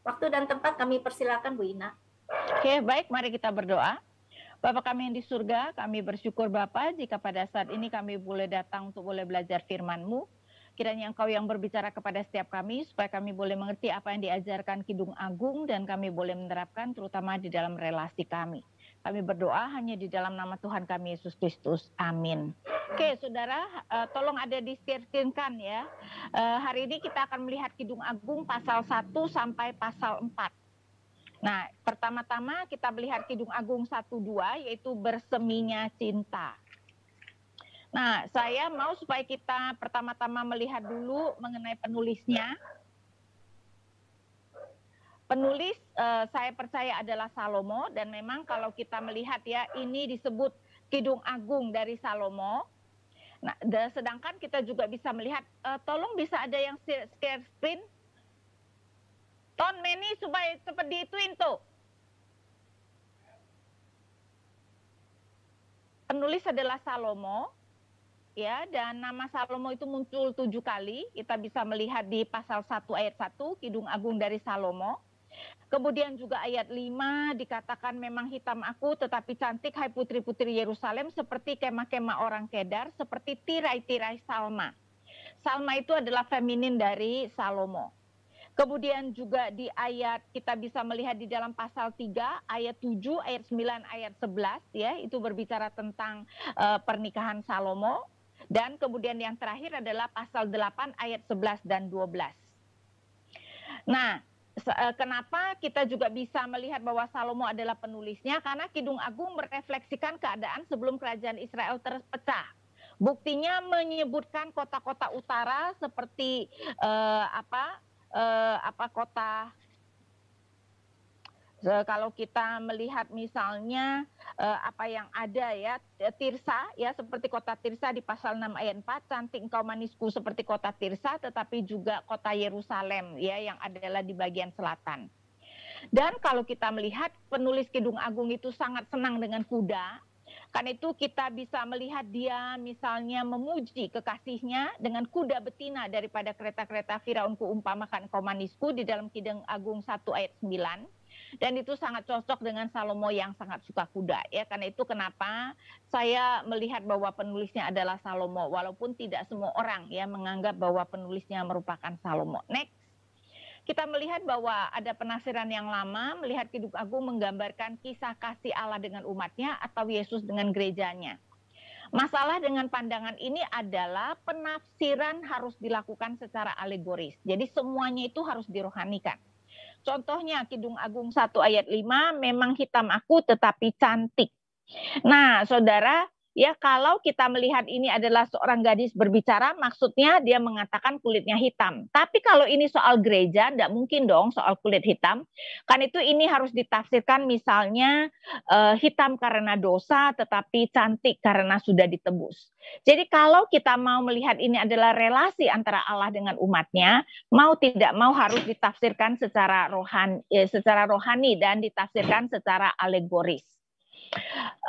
Waktu dan tempat kami persilakan Bu Ina. Oke, baik, mari kita berdoa. Bapa kami yang di surga, kami bersyukur Bapa jika pada saat ini kami boleh datang untuk boleh belajar firman-Mu. Kiranya Engkau yang berbicara kepada setiap kami, supaya kami boleh mengerti apa yang diajarkan Kidung Agung, dan kami boleh menerapkan terutama di dalam relasi kami. Kami berdoa hanya di dalam nama Tuhan kami, Yesus Kristus. Amin. Oke, saudara, tolong ada di-screen-kan ya. Hari ini kita akan melihat Kidung Agung pasal 1 sampai pasal 4. Nah, pertama-tama kita melihat Kidung Agung 1-2, yaitu berseminya cinta. Nah, saya mau supaya kita pertama-tama melihat dulu mengenai penulisnya. Penulis saya percaya adalah Salomo, dan memang kalau kita melihat ya, ini disebut Kidung Agung dari Salomo. Nah, sedangkan kita juga bisa melihat, tolong bisa ada yang share screen? Ton Meni supaya seperti ituin tuh. Penulis adalah Salomo, ya, dan nama Salomo itu muncul 7 kali. Kita bisa melihat di pasal 1 ayat 1, Kidung Agung dari Salomo. Kemudian juga ayat 5 dikatakan memang hitam aku tetapi cantik hai putri-putri Yerusalem seperti kemah-kemah orang Kedar, seperti tirai-tirai Salma. Salma itu adalah feminin dari Salomo. Kemudian juga di ayat kita bisa melihat di dalam pasal 3 ayat 7, ayat 9, ayat 11 ya, itu berbicara tentang pernikahan Salomo. Dan kemudian yang terakhir adalah pasal 8 ayat 11 dan 12. Nah, kenapa kita juga bisa melihat bahwa Salomo adalah penulisnya? Karena Kidung Agung merefleksikan keadaan sebelum kerajaan Israel terpecah. Buktinya menyebutkan kota-kota utara seperti kota, kalau kita melihat misalnya apa yang ada ya, Tirsa ya, seperti kota Tirsa di pasal 6 ayat 4, cantik engkau manisku seperti kota Tirsa, tetapi juga kota Yerusalem ya yang adalah di bagian selatan. Dan kalau kita melihat penulis Kidung Agung itu sangat senang dengan kuda. Karena itu kita bisa melihat dia misalnya memuji kekasihnya dengan kuda betina daripada kereta-kereta Firaun kuumpamakan engkau manisku di dalam Kidung Agung 1 ayat 9. Dan itu sangat cocok dengan Salomo yang sangat suka kuda ya. Karena itu kenapa saya melihat bahwa penulisnya adalah Salomo, walaupun tidak semua orang ya menganggap bahwa penulisnya merupakan Salomo. Next. Kita melihat bahwa ada penafsiran yang lama, melihat Kidung Agung menggambarkan kisah kasih Allah dengan umatnya atau Yesus dengan gerejanya. Masalah dengan pandangan ini adalah penafsiran harus dilakukan secara alegoris. Jadi semuanya itu harus dirohanikan. Contohnya Kidung Agung 1 ayat 5, memang hitam aku tetapi cantik. Nah, saudara, ya kalau kita melihat ini adalah seorang gadis berbicara, maksudnya dia mengatakan kulitnya hitam. Tapi kalau ini soal gereja, tidak mungkin dong soal kulit hitam. Kan itu ini harus ditafsirkan misalnya hitam karena dosa, tetapi cantik karena sudah ditebus. Jadi kalau kita mau melihat ini adalah relasi antara Allah dengan umatnya, mau tidak mau harus ditafsirkan secara rohani dan ditafsirkan secara alegoris.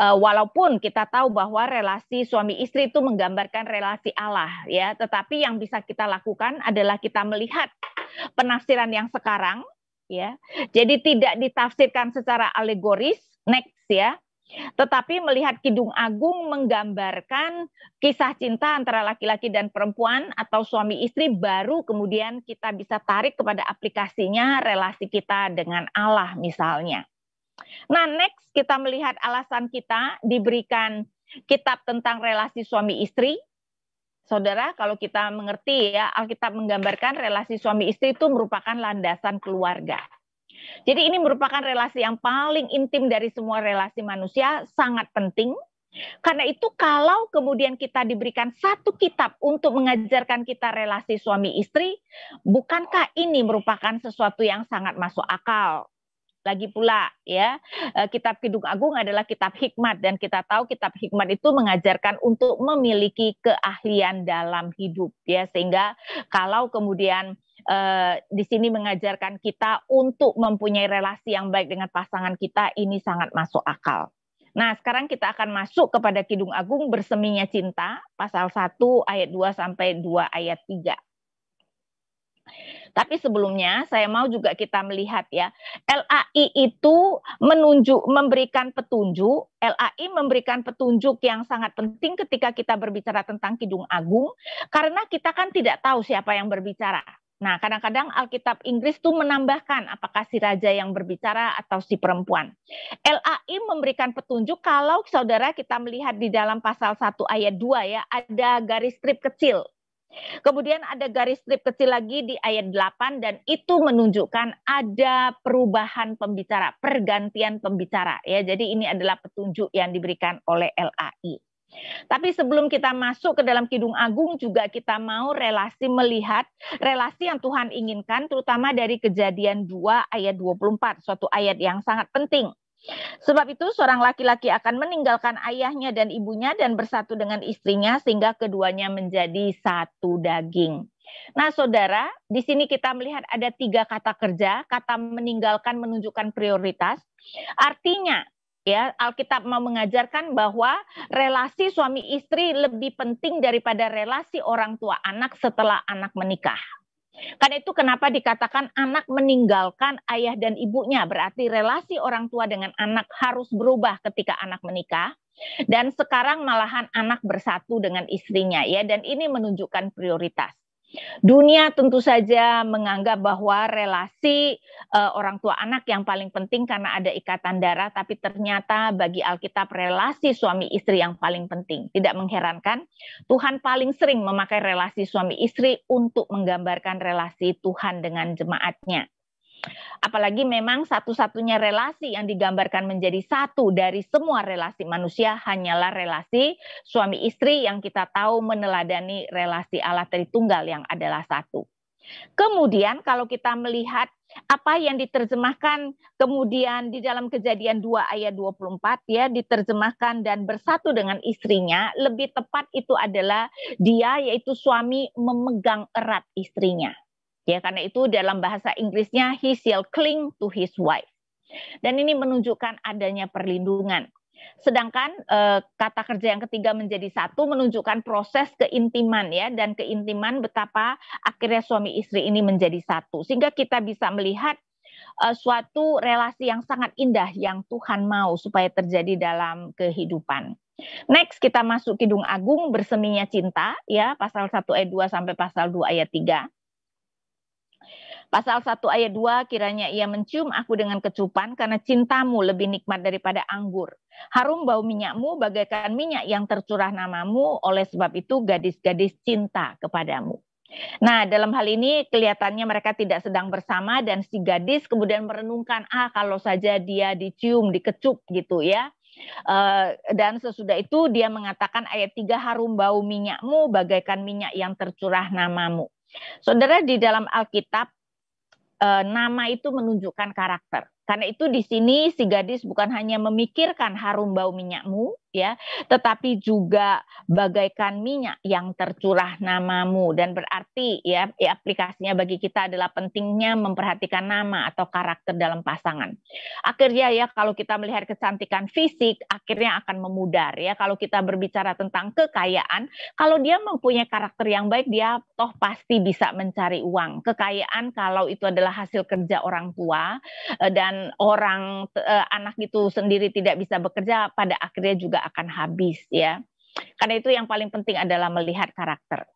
Walaupun kita tahu bahwa relasi suami istri itu menggambarkan relasi Allah ya, tetapi yang bisa kita lakukan adalah kita melihat penafsiran yang sekarang ya. Jadi tidak ditafsirkan secara alegoris, next ya. Tetapi melihat Kidung Agung menggambarkan kisah cinta antara laki-laki dan perempuan atau suami istri, baru kemudian kita bisa tarik kepada aplikasinya relasi kita dengan Allah misalnya. Nah, next kita melihat alasan kita diberikan kitab tentang relasi suami istri. Saudara, kalau kita mengerti ya, Alkitab menggambarkan relasi suami istri itu merupakan landasan keluarga. Jadi ini merupakan relasi yang paling intim dari semua relasi manusia, sangat penting. Karena itu kalau kemudian kita diberikan satu kitab untuk mengajarkan kita relasi suami istri, bukankah ini merupakan sesuatu yang sangat masuk akal? Lagi pula ya, kitab Kidung Agung adalah kitab hikmat, dan kita tahu kitab hikmat itu mengajarkan untuk memiliki keahlian dalam hidup ya, sehingga kalau kemudian di sini mengajarkan kita untuk mempunyai relasi yang baik dengan pasangan kita, ini sangat masuk akal. Nah, sekarang kita akan masuk kepada Kidung Agung berseminya cinta, pasal 1 ayat 2 sampai 2 ayat 3. Tapi sebelumnya saya mau juga kita melihat ya, LAI itu memberikan petunjuk, LAI memberikan petunjuk yang sangat penting ketika kita berbicara tentang Kidung Agung, karena kita kan tidak tahu siapa yang berbicara. Nah, kadang-kadang Alkitab Inggris tuh menambahkan apakah si raja yang berbicara atau si perempuan. LAI memberikan petunjuk kalau saudara kita melihat di dalam pasal 1 ayat 2 ya, ada garis strip kecil. Kemudian ada garis strip kecil lagi di ayat 8 dan itu menunjukkan ada perubahan pembicara, pergantian pembicara ya. Jadi ini adalah petunjuk yang diberikan oleh LAI. Tapi sebelum kita masuk ke dalam Kidung Agung juga kita mau melihat relasi yang Tuhan inginkan terutama dari Kejadian 2 ayat 24, suatu ayat yang sangat penting. Sebab itu seorang laki-laki akan meninggalkan ayahnya dan ibunya dan bersatu dengan istrinya sehingga keduanya menjadi satu daging. Nah saudara, di sini kita melihat ada 3 kata kerja, kata meninggalkan menunjukkan prioritas. Artinya ya Alkitab mau mengajarkan bahwa relasi suami istri lebih penting daripada relasi orang tua anak setelah anak menikah. Karena itu kenapa dikatakan anak meninggalkan ayah dan ibunya, berarti relasi orang tua dengan anak harus berubah ketika anak menikah. Dan sekarang malahan anak bersatu dengan istrinya ya, dan ini menunjukkan prioritas. Dunia tentu saja menganggap bahwa relasi orang tua anak yang paling penting karena ada ikatan darah, tapi ternyata bagi Alkitab relasi suami istri yang paling penting. Tidak mengherankan, Tuhan paling sering memakai relasi suami istri untuk menggambarkan relasi Tuhan dengan jemaatnya. Apalagi memang satu-satunya relasi yang digambarkan menjadi satu dari semua relasi manusia hanyalah relasi suami istri yang kita tahu meneladani relasi Allah Tritunggal yang adalah satu. Kemudian kalau kita melihat apa yang diterjemahkan kemudian di dalam Kejadian 2 ayat 24 ya diterjemahkan dan bersatu dengan istrinya, lebih tepat itu adalah dia yaitu suami memegang erat istrinya. Ya, karena itu dalam bahasa Inggrisnya he shall cling to his wife. Dan ini menunjukkan adanya perlindungan. Sedangkan kata kerja yang ketiga menjadi satu menunjukkan proses keintiman ya, dan keintiman betapa akhirnya suami istri ini menjadi satu. Sehingga kita bisa melihat suatu relasi yang sangat indah yang Tuhan mau supaya terjadi dalam kehidupan. Next kita masuk Kidung Agung berseminya cinta ya, pasal 1 ayat 2 sampai pasal 2 ayat 3. Pasal 1 ayat 2, kiranya ia mencium aku dengan kecupan karena cintamu lebih nikmat daripada anggur. Harum bau minyakmu bagaikan minyak yang tercurah namamu, oleh sebab itu gadis-gadis cinta kepadamu. Nah dalam hal ini kelihatannya mereka tidak sedang bersama dan si gadis kemudian merenungkan, kalau saja dia dicium, dikecup gitu ya. Dan sesudah itu dia mengatakan ayat 3, harum bau minyakmu bagaikan minyak yang tercurah namamu. Saudara di dalam Alkitab, nama itu menunjukkan karakter. Karena itu di sini si gadis bukan hanya memikirkan harum bau minyakmu ya, tetapi juga bagaikan minyak yang tercurah namamu, dan berarti ya aplikasinya bagi kita adalah pentingnya memperhatikan nama atau karakter dalam pasangan. Akhirnya ya kalau kita melihat kecantikan fisik akhirnya akan memudar ya. Kalau kita berbicara tentang kekayaan, kalau dia mempunyai karakter yang baik dia toh pasti bisa mencari uang. Kekayaan kalau itu adalah hasil kerja orang tua dan anak itu sendiri tidak bisa bekerja, pada akhirnya juga akan habis ya. Karena itu yang paling penting adalah melihat karakter.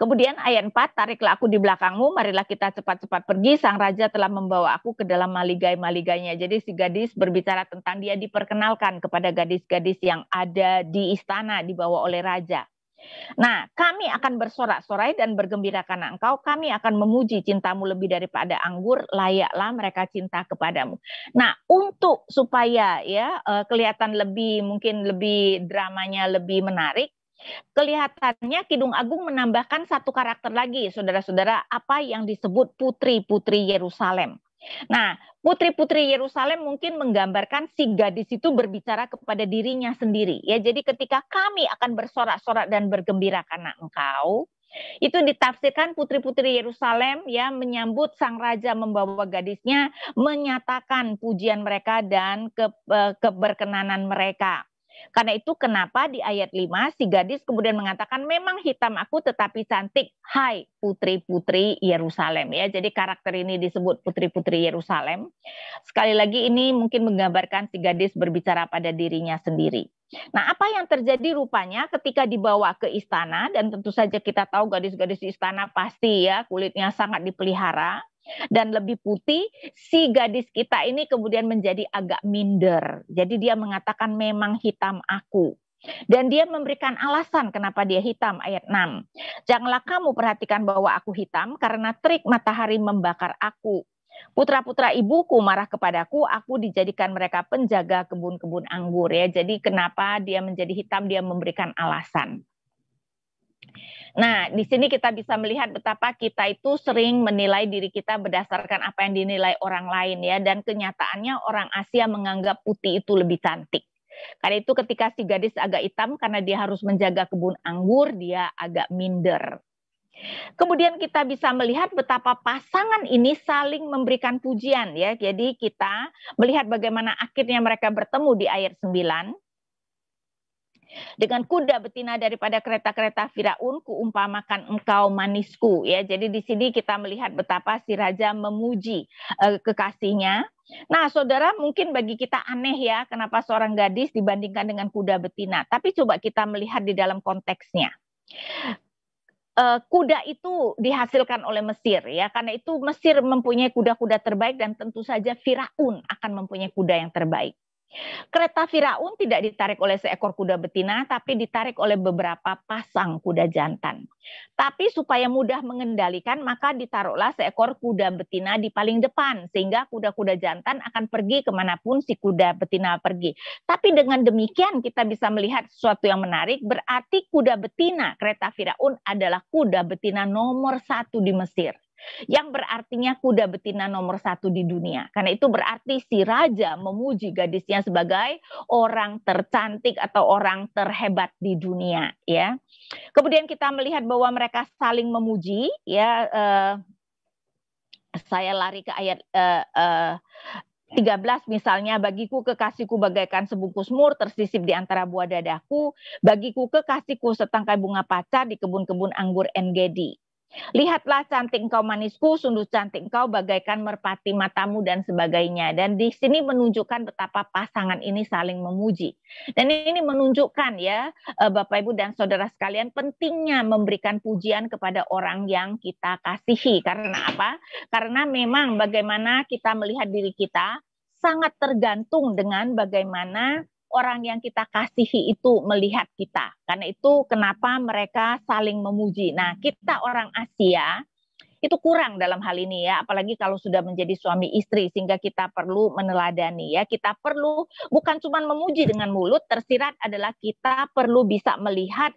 Kemudian ayat 4, tariklah aku di belakangmu, marilah kita cepat-cepat pergi, sang raja telah membawa aku ke dalam maligai-maligainya. Jadi si gadis berbicara tentang dia diperkenalkan kepada gadis-gadis yang ada di istana dibawa oleh raja. Nah, kami akan bersorak-sorai dan bergembira karena engkau, kami akan memuji cintamu lebih daripada anggur, layaklah mereka cinta kepadamu. Nah, untuk supaya ya kelihatan mungkin lebih dramanya lebih menarik, kelihatannya Kidung Agung menambahkan satu karakter lagi, saudara-saudara, apa yang disebut putri-putri Yerusalem. Nah, putri-putri Yerusalem mungkin menggambarkan si gadis itu berbicara kepada dirinya sendiri. Ya, jadi ketika kami akan bersorak-sorak dan bergembira karena engkau, itu ditafsirkan putri-putri Yerusalem ya menyambut sang raja membawa gadisnya, menyatakan pujian mereka dan keberkenanan mereka. Karena itu kenapa di ayat 5 si gadis kemudian mengatakan memang hitam aku tetapi cantik, hai putri-putri Yerusalem ya. Jadi karakter ini disebut putri-putri Yerusalem. Sekali lagi ini mungkin menggambarkan si gadis berbicara pada dirinya sendiri. Nah, apa yang terjadi rupanya ketika dibawa ke istana, dan tentu saja kita tahu gadis-gadis di istana pasti ya kulitnya sangat dipelihara dan lebih putih, si gadis kita ini kemudian menjadi agak minder. Jadi dia mengatakan memang hitam aku. Dan dia memberikan alasan kenapa dia hitam, ayat 6. Janganlah kamu perhatikan bahwa aku hitam karena terik matahari membakar aku. Putra-putra ibuku marah kepadaku, aku dijadikan mereka penjaga kebun-kebun anggur ya. Jadi kenapa dia menjadi hitam, dia memberikan alasan. Nah, di sini kita bisa melihat betapa kita itu sering menilai diri kita berdasarkan apa yang dinilai orang lain ya. Dan kenyataannya orang Asia menganggap putih itu lebih cantik. Karena itu ketika si gadis agak hitam karena dia harus menjaga kebun anggur, dia agak minder. Kemudian kita bisa melihat betapa pasangan ini saling memberikan pujian ya. Jadi kita melihat bagaimana akhirnya mereka bertemu di ayat 9. Dengan kuda betina daripada kereta-kereta Firaun, kuumpamakan engkau manisku ya. Jadi di sini kita melihat betapa si raja memuji kekasihnya. Nah, saudara, mungkin bagi kita aneh ya, kenapa seorang gadis dibandingkan dengan kuda betina. Tapi coba kita melihat di dalam konteksnya. Kuda itu dihasilkan oleh Mesir ya, karena itu Mesir mempunyai kuda-kuda terbaik dan tentu saja Firaun akan mempunyai kuda yang terbaik. Kereta Firaun tidak ditarik oleh seekor kuda betina, tapi ditarik oleh beberapa pasang kuda jantan. Tapi supaya mudah mengendalikan, maka ditaruhlah seekor kuda betina di paling depan, sehingga kuda-kuda jantan akan pergi kemanapun si kuda betina pergi. Tapi dengan demikian kita bisa melihat sesuatu yang menarik, berarti kuda betina kereta Firaun adalah kuda betina nomor 1 di Mesir. Yang berartinya kuda betina nomor 1 di dunia. Karena itu berarti si raja memuji gadisnya sebagai orang tercantik atau orang terhebat di dunia ya. Kemudian kita melihat bahwa mereka saling memuji ya. Saya lari ke ayat 13 misalnya, bagiku kekasihku bagaikan sebungkus mur tersisip di antara buah dadaku, bagiku kekasihku setangkai bunga pacar di kebun-kebun anggur En-Gedi. Lihatlah cantik engkau manisku, sungguh cantik engkau bagaikan merpati matamu dan sebagainya. Dan di sini menunjukkan betapa pasangan ini saling memuji. Dan ini menunjukkan ya Bapak Ibu dan Saudara sekalian pentingnya memberikan pujian kepada orang yang kita kasihi. Karena apa? Karena memang bagaimana kita melihat diri kita sangat tergantung dengan bagaimana orang yang kita kasihi itu melihat kita. Karena itu kenapa mereka saling memuji. Nah, kita orang Asia itu kurang dalam hal ini ya, apalagi kalau sudah menjadi suami istri, sehingga kita perlu meneladani ya. Kita perlu bukan cuma memuji dengan mulut, tersirat adalah kita perlu bisa melihat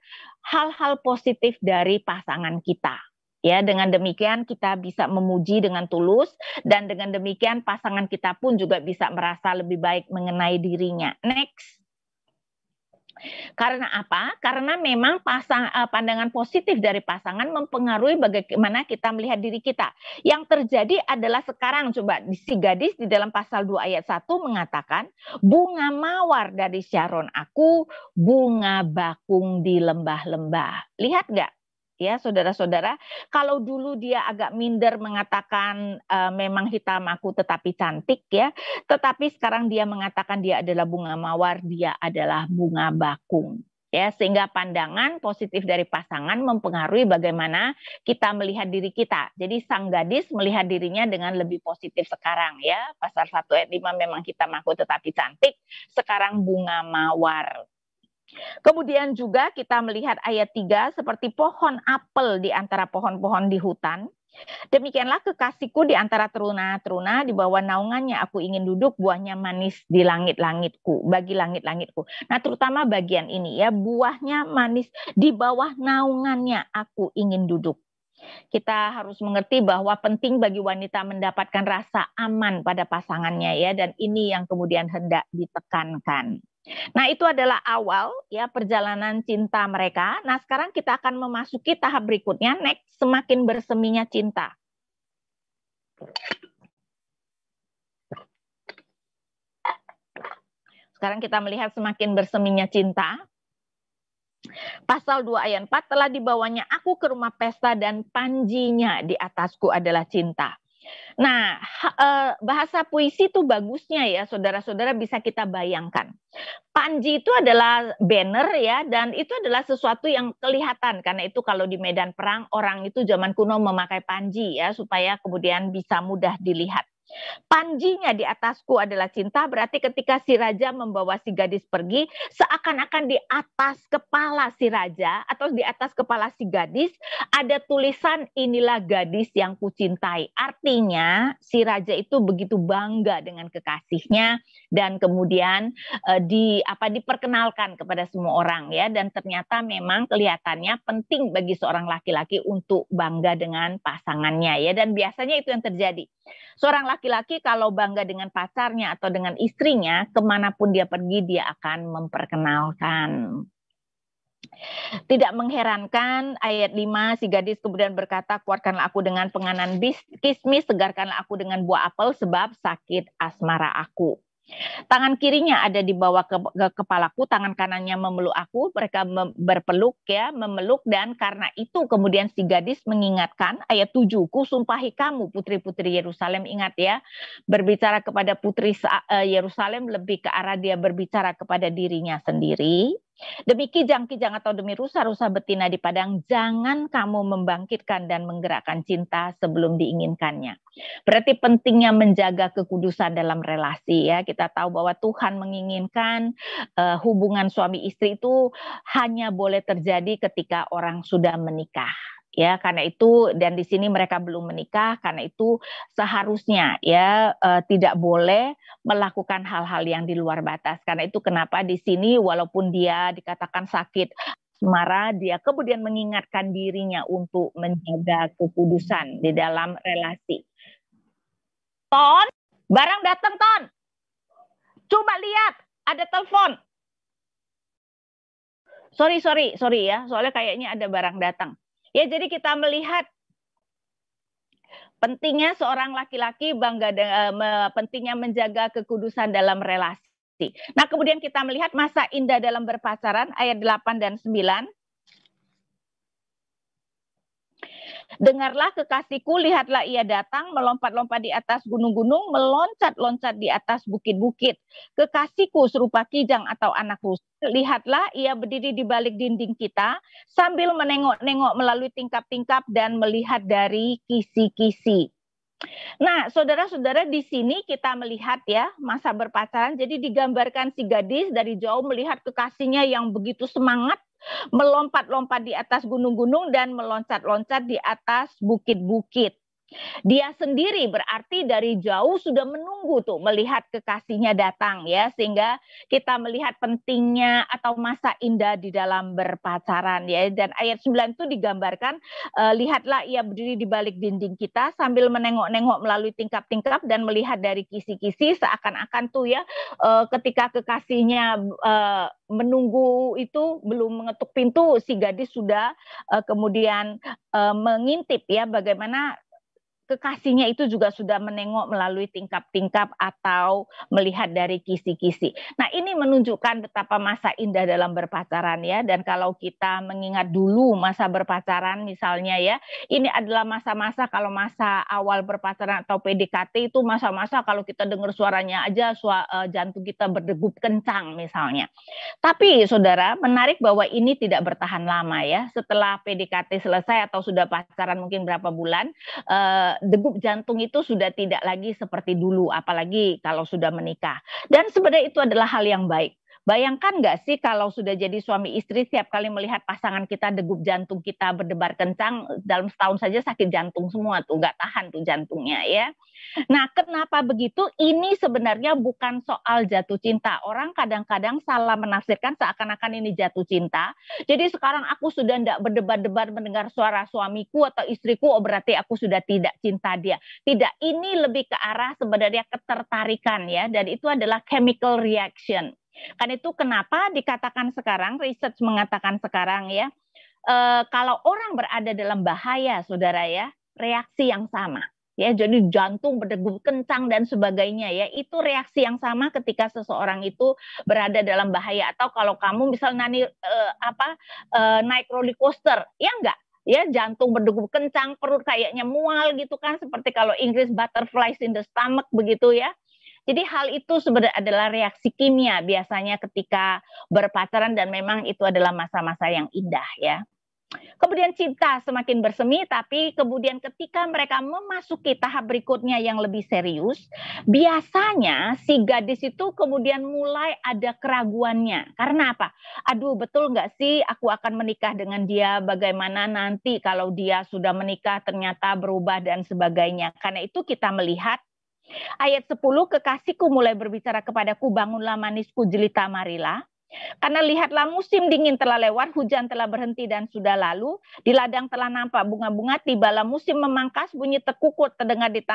hal-hal positif dari pasangan kita. Ya, dengan demikian kita bisa memuji dengan tulus, dan dengan demikian pasangan kita pun juga bisa merasa lebih baik mengenai dirinya. Next. Karena apa? Karena memang pandangan positif dari pasangan mempengaruhi bagaimana kita melihat diri kita. Yang terjadi adalah sekarang coba si gadis di dalam pasal 2 ayat 1 mengatakan, bunga mawar dari Sharon aku, bunga bakung di lembah-lembah. Lihat nggak? Ya, saudara-saudara, kalau dulu dia agak minder mengatakan memang hitam aku tetapi cantik ya, tetapi sekarang dia mengatakan dia adalah bunga mawar, dia adalah bunga bakung. Ya, sehingga pandangan positif dari pasangan mempengaruhi bagaimana kita melihat diri kita. Jadi sang gadis melihat dirinya dengan lebih positif sekarang ya. Pasal 1 ayat 5 memang hitam aku tetapi cantik, sekarang bunga mawar. Kemudian juga kita melihat ayat 3 seperti pohon apel di antara pohon-pohon di hutan. Demikianlah kekasihku di antara teruna-teruna, di bawah naungannya aku ingin duduk, buahnya manis di langit-langitku, bagi langit-langitku. Nah, terutama bagian ini ya, buahnya manis di bawah naungannya aku ingin duduk. Kita harus mengerti bahwa penting bagi wanita mendapatkan rasa aman pada pasangannya ya, dan ini yang kemudian hendak ditekankan. Nah, itu adalah awal ya perjalanan cinta mereka. Nah, sekarang kita akan memasuki tahap berikutnya, next, semakin berseminya cinta. Sekarang kita melihat semakin berseminya cinta. Pasal 2 ayat 4, telah dibawanya aku ke rumah pesta dan panjinya di atasku adalah cinta. Nah, bahasa puisi itu bagusnya ya, saudara-saudara bisa kita bayangkan. Panji itu adalah banner ya, dan itu adalah sesuatu yang kelihatan. Karena itu kalau di medan perang, orang itu zaman kuno memakai panji ya, supaya kemudian bisa mudah dilihat. Panjinya di atasku adalah cinta, berarti ketika si raja membawa si gadis pergi, seakan-akan di atas kepala si raja atau di atas kepala si gadis ada tulisan inilah gadis yang kucintai. Artinya si raja itu begitu bangga dengan kekasihnya dan kemudian diperkenalkan kepada semua orang ya, dan ternyata memang kelihatannya penting bagi seorang laki-laki untuk bangga dengan pasangannya ya, dan biasanya itu yang terjadi. Seorang laki-laki kalau bangga dengan pacarnya atau dengan istrinya, kemanapun dia pergi dia akan memperkenalkan. Tidak mengherankan ayat 5, si gadis kemudian berkata, kuatkanlah aku dengan penganan kismis, segarkanlah aku dengan buah apel sebab sakit asmara aku. Tangan kirinya ada di bawah ke kepalaku, tangan kanannya memeluk aku, mereka berpeluk ya, memeluk, dan karena itu kemudian si gadis mengingatkan ayat 7, kusumpahi kamu putri-putri Yerusalem. Ingat ya, berbicara kepada putri Yerusalem lebih ke arah dia berbicara kepada dirinya sendiri. Demi kijang-kijang atau demi rusa-rusa betina di padang, jangan kamu membangkitkan dan menggerakkan cinta sebelum diinginkannya. Berarti pentingnya menjaga kekudusan dalam relasi ya. Kita tahu bahwa Tuhan menginginkan hubungan suami istri itu hanya boleh terjadi ketika orang sudah menikah. Ya, karena itu, dan di sini mereka belum menikah, karena itu seharusnya ya tidak boleh melakukan hal-hal yang di luar batas. Karena itu kenapa di sini walaupun dia dikatakan sakit asmara, dia kemudian mengingatkan dirinya untuk menjaga kekudusan di dalam relasi. Ton, barang datang Ton. Coba lihat, ada telepon. Sorry ya, soalnya kayaknya ada barang datang. Ya, jadi kita melihat pentingnya seorang laki-laki pentingnya menjaga kekudusan dalam relasi. Nah, kemudian kita melihat masa indah dalam berpacaran ayat 8 dan 9. Dengarlah kekasihku, lihatlah ia datang, melompat-lompat di atas gunung-gunung, meloncat-loncat di atas bukit-bukit. Kekasihku serupa kijang atau anak rusa. Lihatlah ia berdiri di balik dinding kita, sambil menengok-nengok melalui tingkap-tingkap dan melihat dari kisi-kisi. Nah, saudara-saudara, di sini kita melihat ya masa berpacaran. Jadi digambarkan si gadis dari jauh melihat kekasihnya yang begitu semangat, melompat-lompat di atas gunung-gunung dan meloncat-loncat di atas bukit-bukit. Dia sendiri berarti dari jauh sudah menunggu tuh melihat kekasihnya datang ya, sehingga kita melihat pentingnya atau masa indah di dalam berpacaran ya. Dan ayat 9 itu digambarkan, lihatlah ia berdiri di balik dinding kita sambil menengok-nengok melalui tingkap-tingkap dan melihat dari kisi-kisi, seakan-akan tuh ya ketika kekasihnya menunggu itu belum mengetuk pintu, si gadis sudah kemudian mengintip ya bagaimana kekasihnya itu juga sudah menengok melalui tingkap-tingkap atau melihat dari kisi-kisi. Nah, ini menunjukkan betapa masa indah dalam berpacaran ya. Dan kalau kita mengingat dulu masa berpacaran misalnya ya, ini adalah masa-masa, kalau masa awal berpacaran atau PDKT itu masa-masa kalau kita dengar suaranya aja jantung kita berdegup kencang misalnya. Tapi saudara, menarik bahwa ini tidak bertahan lama ya. Setelah PDKT selesai atau sudah pacaran mungkin berapa bulan, degup jantung itu sudah tidak lagi seperti dulu, apalagi kalau sudah menikah. Dan sebenarnya itu adalah hal yang baik. Bayangkan nggak sih kalau sudah jadi suami istri, setiap kali melihat pasangan kita, degup jantung kita berdebar kencang, dalam setahun saja sakit jantung semua tuh, nggak tahan tuh jantungnya ya. Nah, kenapa begitu? Ini sebenarnya bukan soal jatuh cinta. Orang kadang-kadang salah menafsirkan seakan-akan ini jatuh cinta. Jadi sekarang aku sudah tidak berdebar-debar mendengar suara suamiku atau istriku, oh berarti aku sudah tidak cinta dia. Tidak, ini lebih ke arah sebenarnya ketertarikan ya. Dan itu adalah chemical reaction. Kan itu kenapa dikatakan sekarang, research mengatakan sekarang ya, kalau orang berada dalam bahaya, saudara ya, reaksi yang sama. ya, jadi jantung berdegup kencang dan sebagainya ya. Itu reaksi yang sama ketika seseorang itu berada dalam bahaya, atau kalau kamu misalnya naik roller coaster, ya enggak? Ya, jantung berdegup kencang, perut kayaknya mual gitu kan, seperti kalau Inggris butterflies in the stomach begitu ya. Jadi hal itu sebenarnya adalah reaksi kimia biasanya ketika berpacaran, dan memang itu adalah masa-masa yang indah ya. Kemudian cinta semakin bersemi, tapi kemudian ketika mereka memasuki tahap berikutnya yang lebih serius, biasanya si gadis itu kemudian mulai ada keraguannya. Karena apa? Aduh, betul nggak sih aku akan menikah dengan dia? Bagaimana nanti kalau dia sudah menikah ternyata berubah dan sebagainya. Karena itu kita melihat ayat 10, kekasihku mulai berbicara kepadaku, bangunlah manisku, jelita marilah. Karena lihatlah musim dingin telah lewat, hujan telah berhenti dan sudah lalu, di ladang telah nampak bunga-bunga, tibalah musim memangkas, bunyi tekukut terdengar di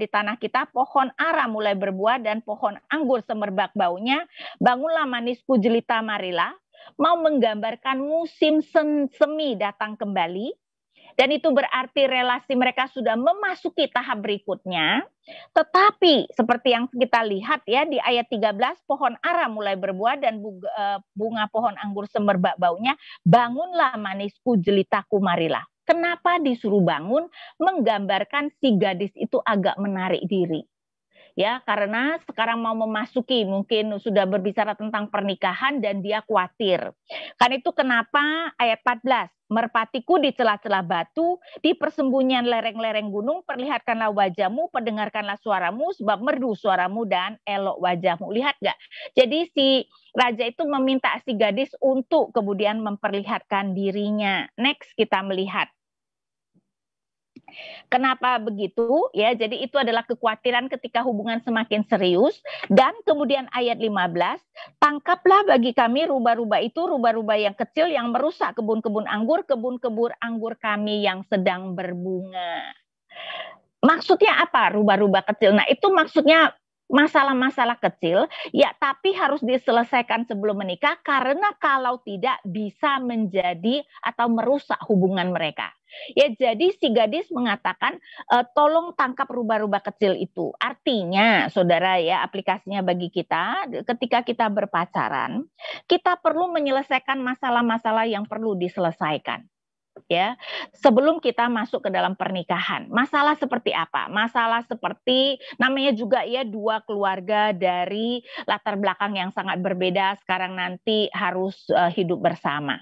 tanah kita, pohon ara mulai berbuah dan pohon anggur semerbak baunya, bangunlah manisku jelita marilah, mau menggambarkan musim semi datang kembali. Dan itu berarti relasi mereka sudah memasuki tahap berikutnya. Tetapi seperti yang kita lihat ya di ayat 13, pohon ara mulai berbuah dan bunga pohon anggur semerbak baunya, bangunlah manisku jelitaku marilah. Kenapa disuruh bangun? Menggambarkan si gadis itu agak menarik diri. Ya, karena sekarang mau memasuki, mungkin sudah berbicara tentang pernikahan dan dia khawatir. Karena itu kenapa ayat 14, merpatiku di celah-celah batu, di persembunyian lereng-lereng gunung, perlihatkanlah wajahmu, pendengarkanlah suaramu, sebab merdu suaramu dan elok wajahmu. Lihat gak? Jadi si raja itu meminta si gadis untuk kemudian memperlihatkan dirinya. Next kita melihat. Kenapa begitu? Ya, jadi itu adalah kekhawatiran ketika hubungan semakin serius. Dan kemudian ayat 15, tangkaplah bagi kami rubah-rubah itu, rubah-rubah yang kecil yang merusak kebun-kebun kebun-kebun anggur kami yang sedang berbunga. Maksudnya apa rubah-rubah kecil? Nah, itu maksudnya masalah-masalah kecil, ya, tapi harus diselesaikan sebelum menikah, karena kalau tidak bisa menjadi atau merusak hubungan mereka. Ya, jadi si gadis mengatakan, tolong tangkap rubah-rubah kecil itu. Artinya, saudara ya, aplikasinya bagi kita, ketika kita berpacaran, kita perlu menyelesaikan masalah-masalah yang perlu diselesaikan. Ya, sebelum kita masuk ke dalam pernikahan. Masalah seperti apa? Masalah seperti namanya juga ya dua keluarga dari latar belakang yang sangat berbeda sekarang nanti harus hidup bersama.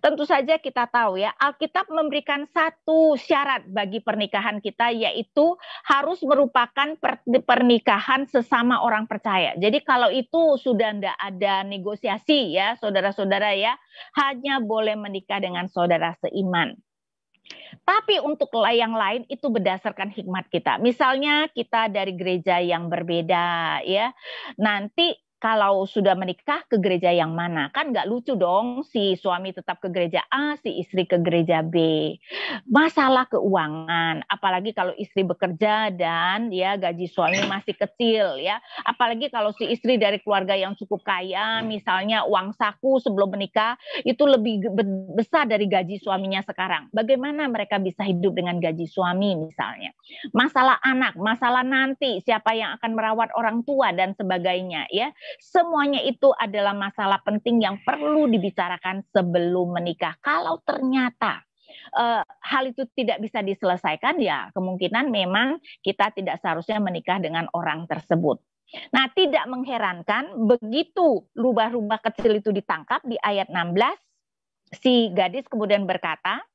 Tentu saja kita tahu ya, Alkitab memberikan satu syarat bagi pernikahan kita, yaitu harus merupakan pernikahan sesama orang percaya. Jadi kalau itu sudah tidak ada negosiasi ya, saudara-saudara ya, hanya boleh menikah dengan saudara seiman. Tapi untuk yang lain itu berdasarkan hikmat kita. Misalnya kita dari gereja yang berbeda ya. Nanti kalau sudah menikah ke gereja yang mana? Kan nggak lucu dong si suami tetap ke gereja A, si istri ke gereja B. Masalah keuangan, apalagi kalau istri bekerja dan ya gaji suami masih kecil ya. Apalagi kalau si istri dari keluarga yang cukup kaya, misalnya uang saku sebelum menikah itu lebih besar dari gaji suaminya sekarang. Bagaimana mereka bisa hidup dengan gaji suami misalnya? Masalah anak, masalah nanti siapa yang akan merawat orang tua dan sebagainya ya. Semuanya itu adalah masalah penting yang perlu dibicarakan sebelum menikah. Kalau ternyata hal itu tidak bisa diselesaikan, ya kemungkinan memang kita tidak seharusnya menikah dengan orang tersebut. Nah, tidak mengherankan begitu rubah-rubah kecil itu ditangkap di ayat 16, si gadis kemudian berkata,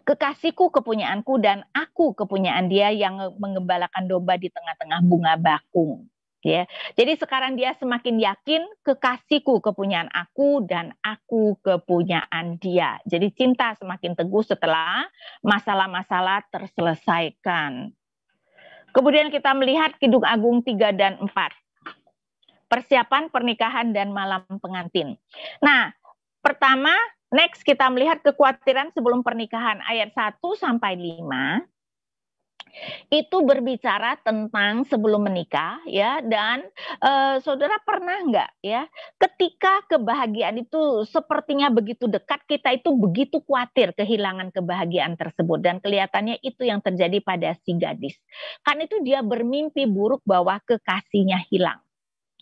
kekasihku kepunyaanku dan aku kepunyaan dia yang mengembalakan domba di tengah-tengah bunga bakung. Ya, jadi sekarang dia semakin yakin kekasihku kepunyaan aku dan aku kepunyaan dia. Jadi cinta semakin teguh setelah masalah-masalah terselesaikan. Kemudian kita melihat Kidung Agung 3 dan 4. Persiapan pernikahan dan malam pengantin. Nah, pertama, next kita melihat kekhawatiran sebelum pernikahan ayat 1 sampai 5. Itu berbicara tentang sebelum menikah ya, dan saudara pernah nggak ya, ketika kebahagiaan itu sepertinya begitu dekat, kita itu begitu khawatir kehilangan kebahagiaan tersebut, dan kelihatannya itu yang terjadi pada si gadis. Kan itu dia bermimpi buruk bahwa kekasihnya hilang.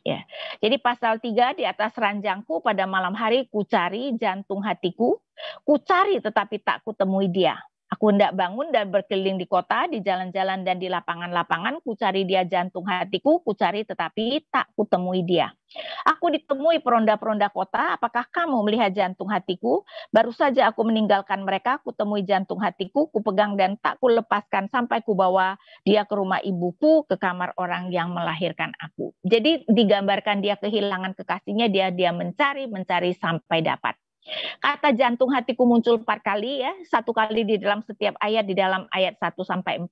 Ya. Jadi pasal 3, di atas ranjangku pada malam hari kucari jantung hatiku, kucari tetapi tak kutemui dia. Aku hendak bangun dan berkeliling di kota, di jalan-jalan dan di lapangan-lapangan, kucari dia jantung hatiku, kucari tetapi tak kutemui dia. Aku ditemui peronda-peronda kota, apakah kamu melihat jantung hatiku? Baru saja aku meninggalkan mereka, kutemui jantung hatiku, kupegang dan tak kulepaskan sampai kubawa dia ke rumah ibuku, ke kamar orang yang melahirkan aku. Jadi digambarkan dia kehilangan kekasihnya, dia mencari sampai dapat. Kata jantung hatiku muncul 4 kali ya, 1 kali di dalam setiap ayat, di dalam ayat 1 sampai 4.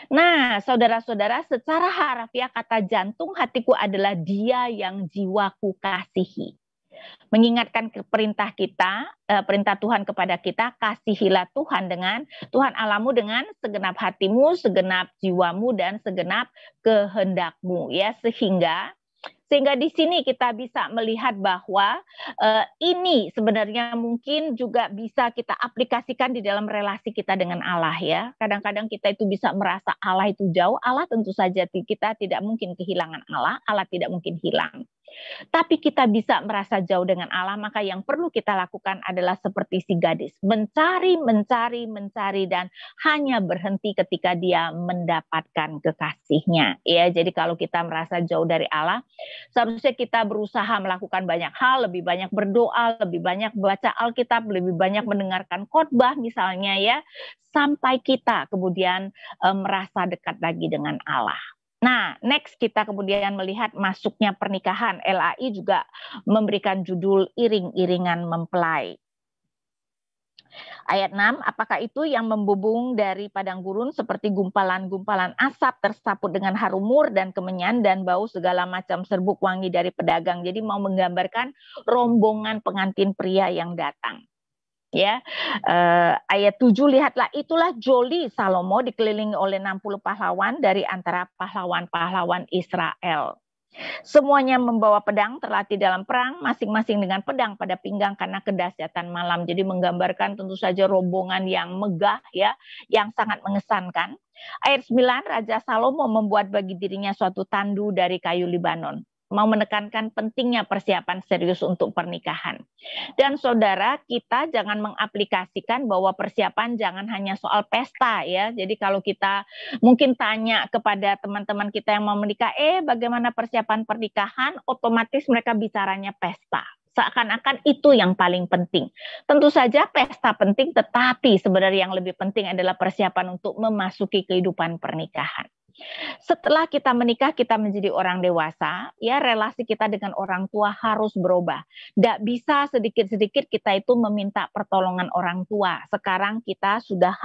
Nah, saudara-saudara, secara harafiah kata jantung hatiku adalah dia yang jiwaku kasihi. Mengingatkan ke perintah kita, perintah Tuhan kepada kita, kasihilah Tuhan Allahmu dengan segenap hatimu, segenap jiwamu, dan segenap kehendakmu. Ya, sehingga di sini kita bisa melihat bahwa ini sebenarnya mungkin juga bisa kita aplikasikan di dalam relasi kita dengan Allah ya. Kadang-kadang kita itu bisa merasa Allah itu jauh, Allah tentu saja kita tidak mungkin kehilangan Allah, Allah tidak mungkin hilang. Tapi kita bisa merasa jauh dengan Allah, maka yang perlu kita lakukan adalah seperti si gadis. Mencari, dan hanya berhenti ketika dia mendapatkan kekasihnya. Ya, jadi kalau kita merasa jauh dari Allah, seharusnya kita berusaha melakukan banyak hal, lebih banyak berdoa, lebih banyak baca Alkitab, lebih banyak mendengarkan khotbah misalnya ya, sampai kita kemudian merasa dekat lagi dengan Allah. Nah, next kita kemudian melihat masuknya pernikahan. LAI juga memberikan judul iring-iringan mempelai. Ayat 6, apakah itu yang membubung dari padang gurun seperti gumpalan-gumpalan asap tersaput dengan harum mur dan kemenyan dan bau segala macam serbuk wangi dari pedagang. Jadi mau menggambarkan rombongan pengantin pria yang datang. Ya, ayat 7, lihatlah itulah Joli Salomo dikelilingi oleh 60 pahlawan dari antara pahlawan-pahlawan Israel. Semuanya membawa pedang, terlatih dalam perang, masing-masing dengan pedang pada pinggang karena kedahsyatan malam. Jadi menggambarkan tentu saja rombongan yang megah ya, yang sangat mengesankan. Ayat 9, Raja Salomo membuat bagi dirinya suatu tandu dari kayu Libanon. Mau menekankan pentingnya persiapan serius untuk pernikahan. Dan saudara, kita jangan mengaplikasikan bahwa persiapan jangan hanya soal pesta ya. Jadi kalau kita mungkin tanya kepada teman-teman kita yang mau menikah, bagaimana persiapan pernikahan, otomatis mereka bicaranya pesta. Seakan-akan itu yang paling penting. Tentu saja pesta penting, tetapi sebenarnya yang lebih penting adalah persiapan untuk memasuki kehidupan pernikahan. Setelah kita menikah, kita menjadi orang dewasa, ya relasi kita dengan orang tua harus berubah. Tidak bisa sedikit-sedikit kita itu meminta pertolongan orang tua. Sekarang kita sudah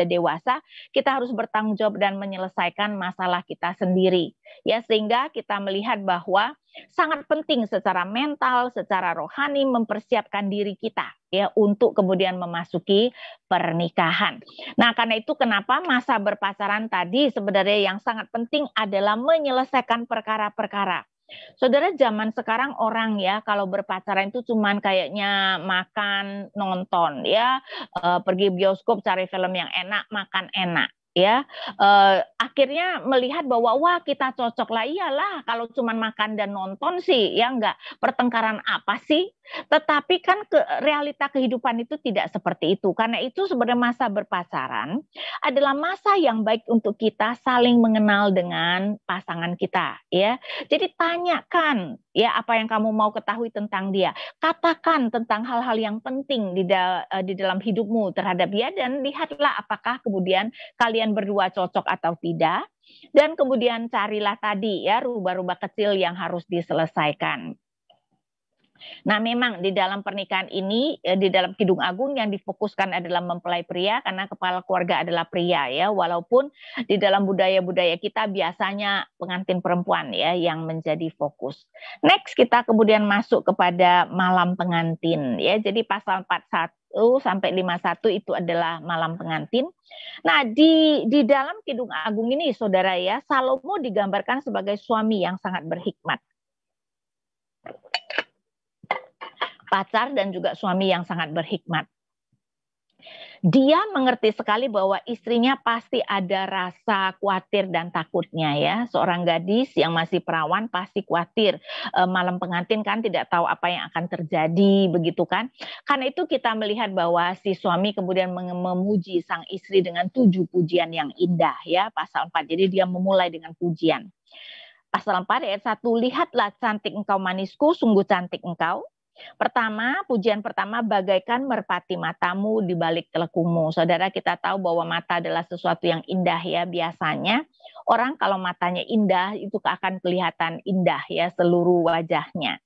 dewasa, kita harus bertanggung jawab dan menyelesaikan masalah kita sendiri. Ya, sehingga kita melihat bahwa sangat penting secara mental, secara rohani mempersiapkan diri kita ya untuk kemudian memasuki pernikahan. Nah, karena itu kenapa masa berpacaran tadi sebenarnya yang sangat penting adalah menyelesaikan perkara-perkara. Saudara, zaman sekarang orang ya kalau berpacaran itu cuman kayaknya makan, nonton ya, pergi bioskop cari film yang enak, makan enak. Ya, akhirnya melihat bahwa wah kita cocok lah, iyalah kalau cuma makan dan nonton sih ya enggak, pertengkaran apa sih? Tetapi kan realita kehidupan itu tidak seperti itu. Karena itu sebenarnya masa berpacaran adalah masa yang baik untuk kita saling mengenal dengan pasangan kita ya. Jadi tanyakan ya apa yang kamu mau ketahui tentang dia. Katakan tentang hal-hal yang penting di dalam hidupmu terhadap dia dan lihatlah apakah kemudian kalian berdua cocok atau tidak. Dan kemudian carilah tadi ya rubah-rubah kecil yang harus diselesaikan. Nah, memang di dalam pernikahan ini, di dalam Kidung Agung yang difokuskan adalah mempelai pria karena kepala keluarga adalah pria ya, walaupun di dalam budaya-budaya kita biasanya pengantin perempuan ya yang menjadi fokus. Next kita kemudian masuk kepada malam pengantin ya. Jadi pasal sampai 51 itu adalah malam pengantin. Nah, di dalam Kidung Agung ini, saudara ya, Salomo digambarkan sebagai suami yang sangat berhikmat. Pacar dan juga suami yang sangat berhikmat. Dia mengerti sekali bahwa istrinya pasti ada rasa khawatir dan takutnya ya. Seorang gadis yang masih perawan pasti khawatir. Malam pengantin kan tidak tahu apa yang akan terjadi begitu kan. Karena itu kita melihat bahwa si suami kemudian memuji sang istri dengan 7 pujian yang indah ya. Pasal 4. Jadi dia memulai dengan pujian. Pasal 4 ayat 1, lihatlah cantik engkau manisku, sungguh cantik engkau. Pertama, pujian pertama bagaikan merpati matamu di balik telekungmu. Saudara, kita tahu bahwa mata adalah sesuatu yang indah ya. Biasanya orang kalau matanya indah itu akan kelihatan indah ya seluruh wajahnya.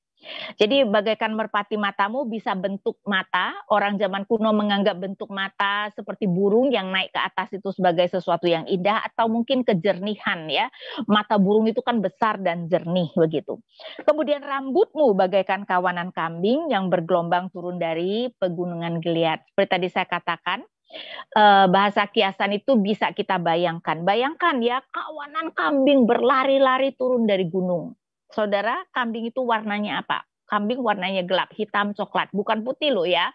Jadi bagaikan merpati matamu bisa bentuk mata. Orang zaman kuno menganggap bentuk mata seperti burung yang naik ke atas itu sebagai sesuatu yang indah atau mungkin kejernihan ya. Mata burung itu kan besar dan jernih begitu. Kemudian rambutmu bagaikan kawanan kambing yang bergelombang turun dari pegunungan Gilead. Seperti tadi saya katakan, bahasa kiasan itu bisa kita bayangkan. Bayangkan ya, kawanan kambing berlari-lari turun dari gunung. Saudara, kambing itu warnanya apa? Kambing warnanya gelap, hitam, coklat, bukan putih loh ya.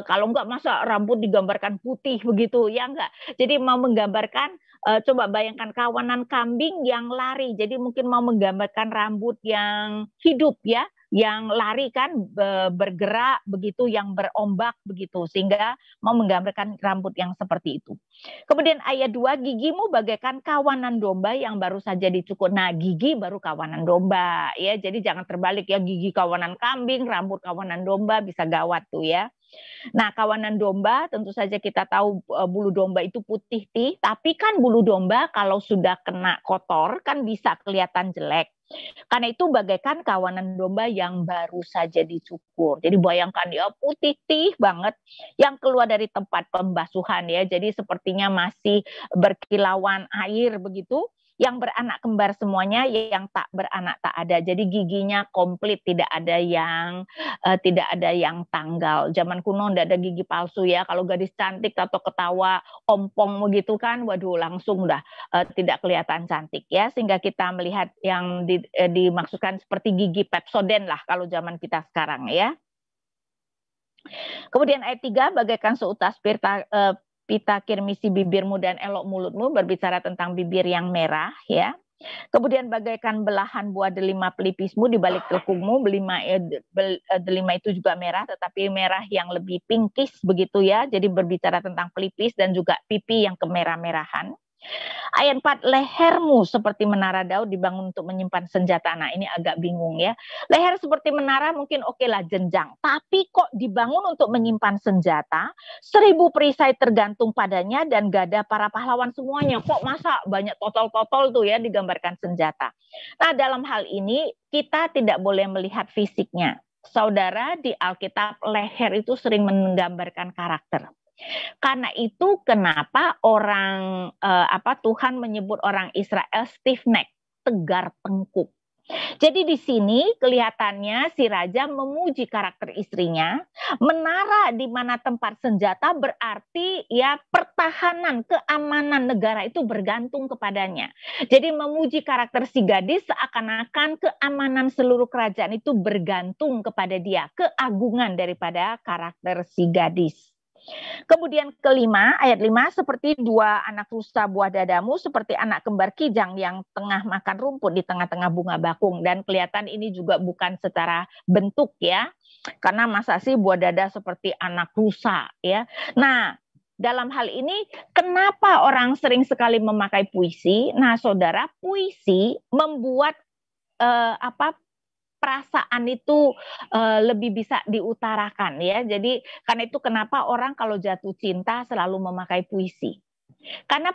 Kalau enggak masa rambut digambarkan putih begitu, ya enggak. Jadi mau menggambarkan, coba bayangkan kawanan kambing yang lari. Jadi mungkin mau menggambarkan rambut yang hidup ya, yang lari kan bergerak begitu, yang berombak begitu, sehingga mau menggambarkan rambut yang seperti itu. Kemudian ayat 2, gigimu bagaikan kawanan domba yang baru saja dicukur. Nah, gigi baru kawanan domba ya. Jadi jangan terbalik ya, gigi kawanan kambing, rambut kawanan domba, bisa gawat tuh ya. Nah, kawanan domba tentu saja kita tahu bulu domba itu putih, tapi kan bulu domba kalau sudah kena kotor kan bisa kelihatan jelek. Karena itu bagaikan kawanan domba yang baru saja dicukur. Jadi bayangkan ya, putih banget yang keluar dari tempat pembasuhan ya. Jadi sepertinya masih berkilauan air begitu. Yang beranak kembar semuanya, yang tak beranak tak ada. Jadi giginya komplit, tidak ada yang tanggal. Zaman kuno tidak ada gigi palsu ya. Kalau gadis cantik atau ketawa ompong begitu kan, waduh langsung dah tidak kelihatan cantik ya. Sehingga kita melihat yang dimaksudkan seperti gigi Pepsodent lah kalau zaman kita sekarang ya. Kemudian ayat 3, bagaikan seutas pita kirmisi bibirmu dan elok mulutmu, berbicara tentang bibir yang merah ya. Kemudian bagaikan belahan buah delima pelipismu di balik telekungmu, delima itu juga merah tetapi merah yang lebih pinkish begitu ya. Jadi berbicara tentang pelipis dan juga pipi yang kemerah-merahan. Ayat 4, lehermu seperti menara Daud dibangun untuk menyimpan senjata. Nah, ini agak bingung ya. Leher seperti menara mungkin oke lah, jenjang. Tapi kok dibangun untuk menyimpan senjata? 1000 perisai tergantung padanya dan gada para pahlawan semuanya. Kok masa banyak totol-totol tuh ya digambarkan senjata. Nah, dalam hal ini kita tidak boleh melihat fisiknya. Saudara, di Alkitab leher itu sering menggambarkan karakter. Karena itu kenapa Tuhan menyebut orang Israel stiff neck, tegar tengkuk. Jadi di sini kelihatannya si raja memuji karakter istrinya. Menara di mana tempat senjata berarti ya pertahanan, keamanan negara itu bergantung kepadanya. Jadi memuji karakter si gadis seakan-akan keamanan seluruh kerajaan itu bergantung kepada dia, keagungan daripada karakter si gadis. Kemudian kelima, ayat 5, seperti 2 anak rusa buah dadamu, seperti anak kembar kijang yang tengah makan rumput di tengah-tengah bunga bakung. Dan kelihatan ini juga bukan secara bentuk ya, karena masa sih buah dada seperti anak rusa ya. Nah, dalam hal ini kenapa orang sering sekali memakai puisi? Nah, saudara, puisi membuat perasaan itu lebih bisa diutarakan ya. Jadi karena itu kenapa orang kalau jatuh cinta selalu memakai puisi. Karena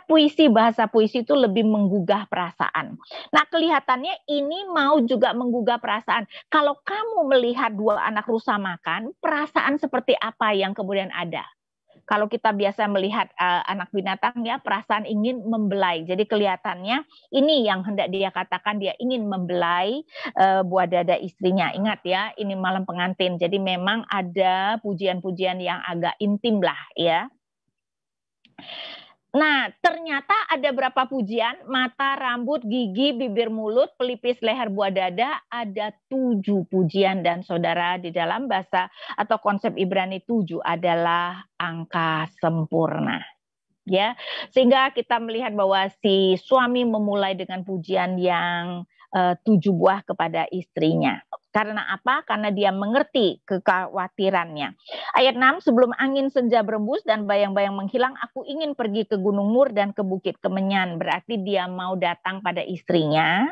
bahasa puisi itu lebih menggugah perasaan. Nah, kelihatannya ini mau juga menggugah perasaan. Kalau kamu melihat 2 anak rusa makan, perasaan seperti apa yang kemudian ada? Kalau kita biasa melihat anak binatang ya, perasaan ingin membelai. Jadi kelihatannya ini yang hendak dia katakan, dia ingin membelai buah dada istrinya. Ingat ya, ini malam pengantin. Jadi memang ada pujian-pujian yang agak intim lah ya. Nah, ternyata ada berapa pujian? Mata, rambut, gigi, bibir, mulut, pelipis, leher, buah dada. Ada 7 pujian. Dan saudara, di dalam bahasa atau konsep Ibrani 7 adalah angka sempurna. Ya, sehingga kita melihat bahwa si suami memulai dengan pujian yang 7 buah kepada istrinya. Karena apa? Karena dia mengerti kekhawatirannya. Ayat 6, sebelum angin senja berembus dan bayang-bayang menghilang, aku ingin pergi ke Gunung Mur dan ke Bukit Kemenyan. Berarti dia mau datang pada istrinya.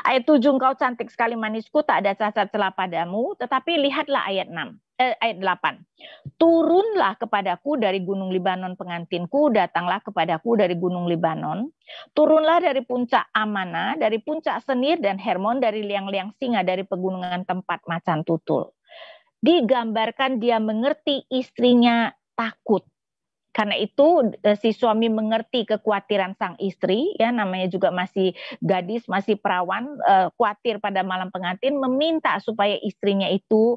Ayat 7, engkau cantik sekali manisku, tak ada cacat celah padamu. Tetapi lihatlah ayat 8. Turunlah kepadaku dari gunung Libanon pengantinku, datanglah kepadaku dari gunung Libanon. Turunlah dari puncak Amana, dari puncak Senir dan Hermon, dari liang-liang singa, dari pegunungan tempat macan tutul. Digambarkan dia mengerti istrinya takut. Karena itu si suami mengerti kekhawatiran sang istri, ya namanya juga masih gadis, masih perawan, khawatir pada malam pengantin, meminta supaya istrinya itu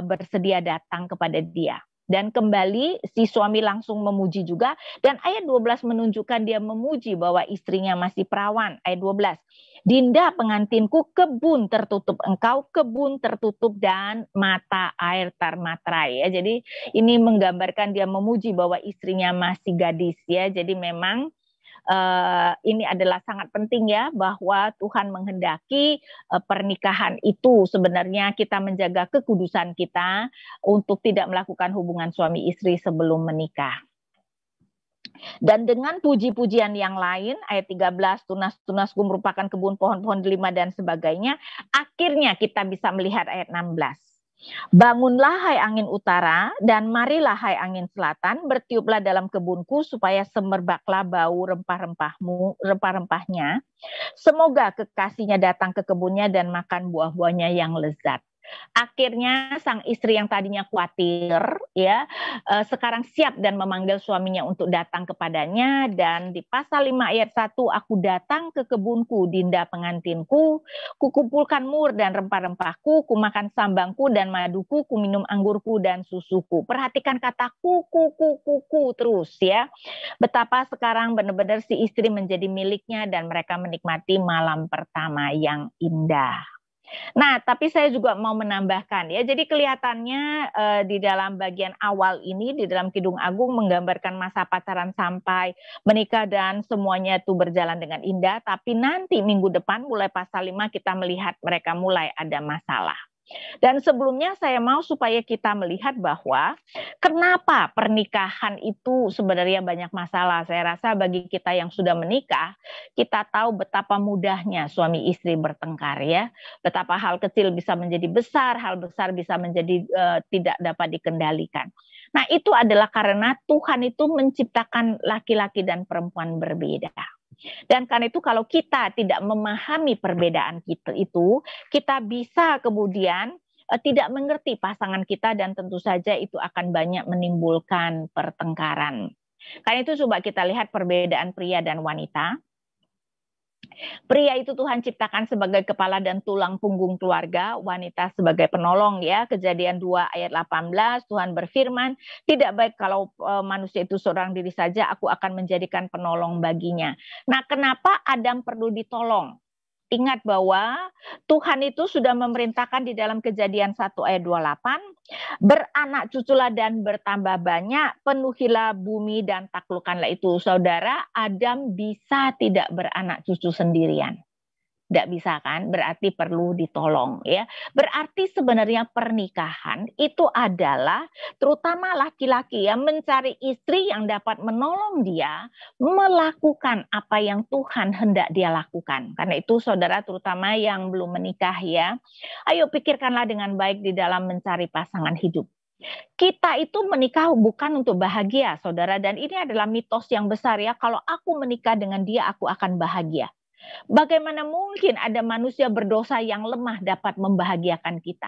bersedia datang kepada dia. Dan kembali si suami langsung memuji juga, dan ayat 12 menunjukkan dia memuji bahwa istrinya masih perawan. Ayat 12, Dinda pengantinku, kebun tertutup engkau, kebun tertutup dan mata air termatrai. Ya, jadi ini menggambarkan dia memuji bahwa istrinya masih gadis ya. Jadi memang ini adalah sangat penting ya, bahwa Tuhan menghendaki pernikahan itu sebenarnya kita menjaga kekudusan kita untuk tidak melakukan hubungan suami istri sebelum menikah. Dan dengan puji-pujian yang lain, ayat 13, tunas-tunasku merupakan kebun pohon-pohon delima dan sebagainya, akhirnya kita bisa melihat ayat 16. Bangunlah hai angin utara dan marilah hai angin selatan, bertiuplah dalam kebunku supaya semerbaklah bau rempah-rempahnya. Semoga kekasihnya datang ke kebunnya dan makan buah-buahnya yang lezat. Akhirnya sang istri yang tadinya khawatir ya sekarang siap dan memanggil suaminya untuk datang kepadanya. Dan di pasal 5 ayat 1, aku datang ke kebunku, Dinda pengantinku, kukumpulkan mur dan rempah-rempahku, kumakan sambangku dan maduku, kuminum anggurku dan susuku. Perhatikan kata kuku terus ya. Betapa sekarang benar-benar si istri menjadi miliknya dan mereka menikmati malam pertama yang indah. Nah, tapi saya juga mau menambahkan ya. Jadi kelihatannya di dalam bagian awal ini di dalam Kidung Agung menggambarkan masa pacaran sampai menikah dan semuanya itu berjalan dengan indah. Tapi nanti minggu depan mulai pasal 5 kita melihat mereka mulai ada masalah. Dan sebelumnya saya mau supaya kita melihat bahwa kenapa pernikahan itu sebenarnya banyak masalah. Saya rasa bagi kita yang sudah menikah, kita tahu betapa mudahnya suami istri bertengkar ya. Betapa hal kecil bisa menjadi besar, hal besar bisa menjadi tidak dapat dikendalikan. Nah, itu adalah karena Tuhan itu menciptakan laki-laki dan perempuan berbeda. Dan karena itu kalau kita tidak memahami perbedaan kita itu, kita bisa kemudian tidak mengerti pasangan kita dan tentu saja itu akan banyak menimbulkan pertengkaran. Karena itu coba kita lihat perbedaan pria dan wanita. Pria itu Tuhan ciptakan sebagai kepala dan tulang punggung keluarga, wanita sebagai penolong ya. Kejadian 2 ayat 18, Tuhan berfirman, tidak baik kalau manusia itu seorang diri saja, aku akan menjadikan penolong baginya. Nah, kenapa Adam perlu ditolong? Ingat bahwa Tuhan itu sudah memerintahkan di dalam Kejadian 1 ayat 28, beranak cuculah dan bertambah banyak, penuhilah bumi dan taklukkanlah itu. Saudara, Adam bisa tidak beranak cucu sendirian. Tidak bisa kan, berarti perlu ditolong ya. Berarti sebenarnya pernikahan itu adalah terutama laki-laki yang mencari istri yang dapat menolong dia melakukan apa yang Tuhan hendak dia lakukan. Karena itu saudara terutama yang belum menikah ya, ayo pikirkanlah dengan baik di dalam mencari pasangan hidup. Kita itu menikah bukan untuk bahagia saudara, dan ini adalah mitos yang besar ya, kalau aku menikah dengan dia aku akan bahagia. Bagaimana mungkin ada manusia berdosa yang lemah dapat membahagiakan kita?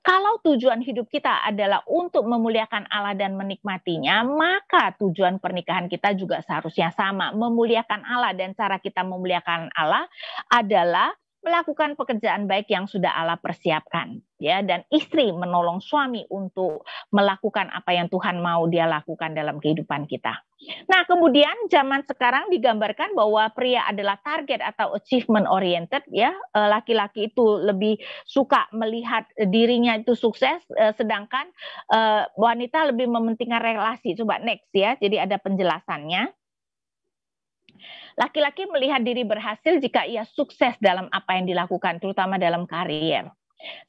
Kalau tujuan hidup kita adalah untuk memuliakan Allah dan menikmatinya, maka tujuan pernikahan kita juga seharusnya sama, memuliakan Allah. Dan cara kita memuliakan Allah adalah melakukan pekerjaan baik yang sudah Allah persiapkan, ya. Dan istri menolong suami untuk melakukan apa yang Tuhan mau dia lakukan dalam kehidupan kita. Nah, kemudian zaman sekarang digambarkan bahwa pria adalah target atau achievement oriented, ya. Laki-laki itu lebih suka melihat dirinya itu sukses, sedangkan wanita lebih mementingkan relasi. Coba next ya, jadi ada penjelasannya. Laki-laki melihat diri berhasil jika ia sukses dalam apa yang dilakukan, terutama dalam karier.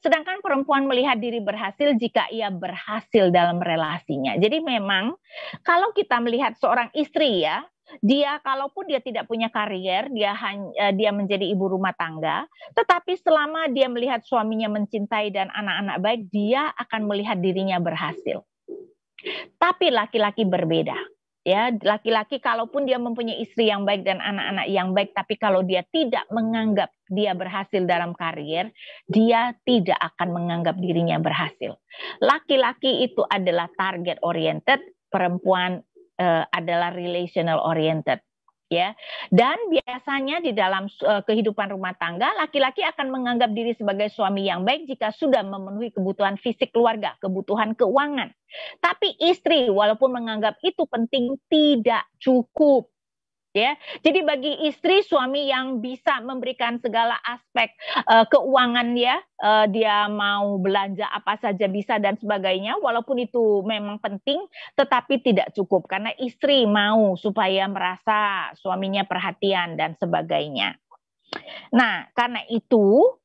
Sedangkan perempuan melihat diri berhasil jika ia berhasil dalam relasinya. Jadi memang kalau kita melihat seorang istri, ya, dia kalaupun dia tidak punya karier, dia menjadi ibu rumah tangga, tetapi selama dia melihat suaminya mencintai dan anak-anak baik, dia akan melihat dirinya berhasil. Tapi laki-laki berbeda. Ya, laki-laki kalaupun dia mempunyai istri yang baik dan anak-anak yang baik, tapi kalau dia tidak menganggap dia berhasil dalam karier, dia tidak akan menganggap dirinya berhasil. Laki-laki itu adalah target oriented, perempuan adalah relational oriented. Ya, dan biasanya di dalam kehidupan rumah tangga, laki-laki akan menganggap diri sebagai suami yang baik jika sudah memenuhi kebutuhan fisik keluarga, kebutuhan keuangan. Tapi istri walaupun menganggap itu penting, tidak cukup. Ya, jadi bagi istri, suami yang bisa memberikan segala aspek keuangan, ya, dia mau belanja apa saja bisa dan sebagainya, walaupun itu memang penting, tetapi tidak cukup karena istri mau supaya merasa suaminya perhatian dan sebagainya. Nah, karena itu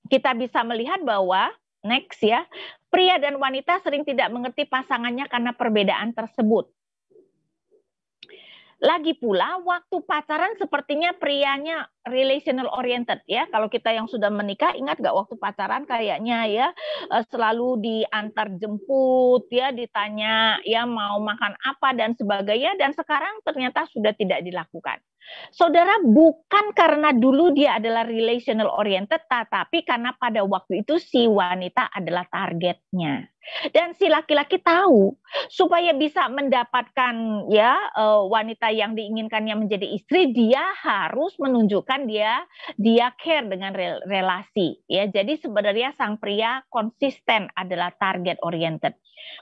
kita bisa melihat bahwa next ya, pria dan wanita sering tidak mengerti pasangannya karena perbedaan tersebut. Lagi pula waktu pacaran sepertinya prianya relational oriented, ya. Kalau kita yang sudah menikah, ingat gak waktu pacaran kayaknya ya selalu diantar jemput, ya, ditanya ya mau makan apa dan sebagainya, dan sekarang ternyata sudah tidak dilakukan. Saudara, bukan karena dulu dia adalah relational oriented, tetapi karena pada waktu itu si wanita adalah targetnya. Dan si laki-laki tahu supaya bisa mendapatkan ya wanita yang diinginkannya menjadi istri, dia harus menunjukkan dia care dengan relasi, ya. Jadi sebenarnya sang pria konsisten adalah target oriented.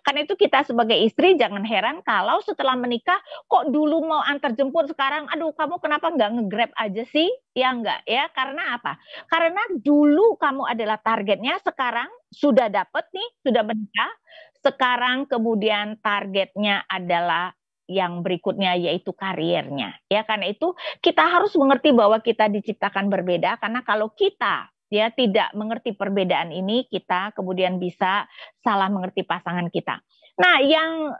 Karena itu kita sebagai istri jangan heran kalau setelah menikah kok dulu mau antar jemput, sekarang aduh kamu kenapa nggak nge-grab aja sih? Ya enggak ya, karena apa? Karena dulu kamu adalah targetnya, sekarang sudah dapet nih, sudah menikah, sekarang kemudian targetnya adalah yang berikutnya yaitu karirnya. Ya, karena itu kita harus mengerti bahwa kita diciptakan berbeda, karena kalau kita ya tidak mengerti perbedaan ini, kita kemudian bisa salah mengerti pasangan kita. Nah, yang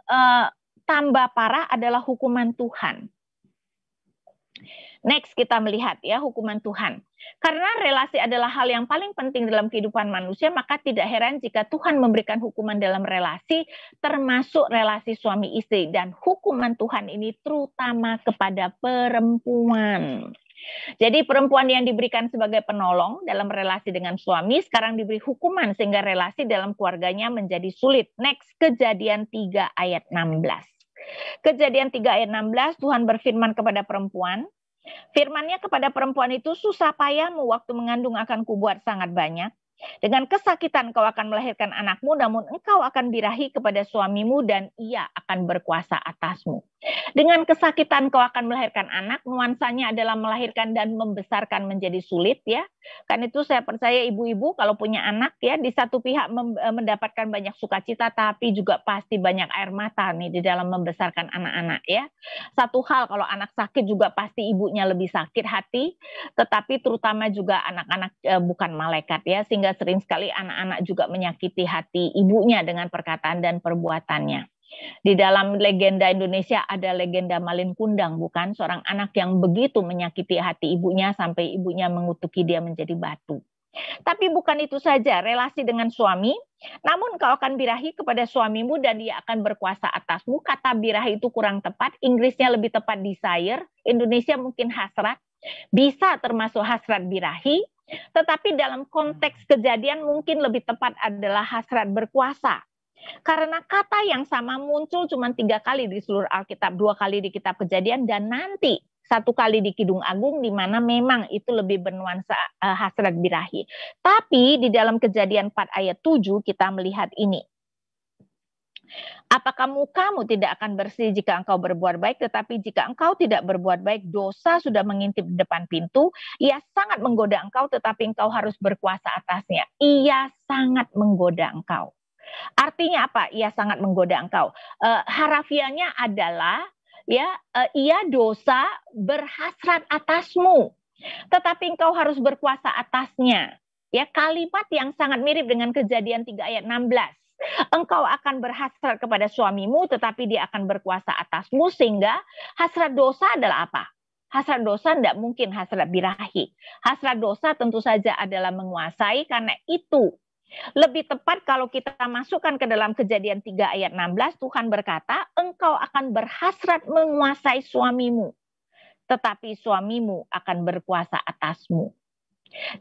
tambah parah adalah hukuman Tuhan. Next kita melihat ya hukuman Tuhan. Karena relasi adalah hal yang paling penting dalam kehidupan manusia, maka tidak heran jika Tuhan memberikan hukuman dalam relasi, termasuk relasi suami istri. Dan hukuman Tuhan ini terutama kepada perempuan. Jadi perempuan yang diberikan sebagai penolong dalam relasi dengan suami, sekarang diberi hukuman sehingga relasi dalam keluarganya menjadi sulit. Next, Kejadian 3 ayat 16. Kejadian 3 ayat 16, Tuhan berfirman kepada perempuan, firman-Nya kepada perempuan itu, susah payahmu waktu mengandung akan kubuat sangat banyak. Dengan kesakitan kau akan melahirkan anakmu, namun engkau akan birahi kepada suamimu dan ia akan berkuasa atasmu. Dengan kesakitan kau akan melahirkan anak, nuansanya adalah melahirkan dan membesarkan menjadi sulit, ya. Karena itu saya percaya ibu-ibu kalau punya anak ya, di satu pihak mendapatkan banyak sukacita, tapi juga pasti banyak air mata nih di dalam membesarkan anak-anak ya. Satu hal, kalau anak sakit juga pasti ibunya lebih sakit hati, tetapi terutama juga anak-anak bukan malaikat ya, sehingga sering sekali anak-anak juga menyakiti hati ibunya dengan perkataan dan perbuatannya. Di dalam legenda Indonesia ada legenda Malin Kundang, bukan? Seorang anak yang begitu menyakiti hati ibunya sampai ibunya mengutuki dia menjadi batu. Tapi bukan itu saja, relasi dengan suami, namun kau akan birahi kepada suamimu dan dia akan berkuasa atasmu. Kata birahi itu kurang tepat, Inggrisnya lebih tepat desire, Indonesia mungkin hasrat, bisa termasuk hasrat birahi. Tetapi dalam konteks kejadian mungkin lebih tepat adalah hasrat berkuasa. Karena kata yang sama muncul cuma 3 kali di seluruh Alkitab, 2 kali di kitab Kejadian dan nanti 1 kali di Kidung Agung, di mana memang itu lebih bernuansa hasrat birahi. Tapi di dalam Kejadian 4 ayat 7 kita melihat ini. Apakah mukamu tidak akan bersih jika engkau berbuat baik, tetapi jika engkau tidak berbuat baik, dosa sudah mengintip di depan pintu, ia sangat menggoda engkau, tetapi engkau harus berkuasa atasnya. Ia sangat menggoda engkau. Artinya apa? Ia sangat menggoda engkau. Harafianya adalah ia dosa berhasrat atasmu, tetapi engkau harus berkuasa atasnya. Ya, kalimat yang sangat mirip dengan Kejadian 3 ayat 16. Engkau akan berhasrat kepada suamimu, tetapi dia akan berkuasa atasmu, sehingga hasrat dosa adalah apa? Hasrat dosa tidak mungkin hasrat birahi. Hasrat dosa tentu saja adalah menguasai, karena itu lebih tepat kalau kita masukkan ke dalam Kejadian 3 ayat 16, Tuhan berkata, engkau akan berhasrat menguasai suamimu, tetapi suamimu akan berkuasa atasmu.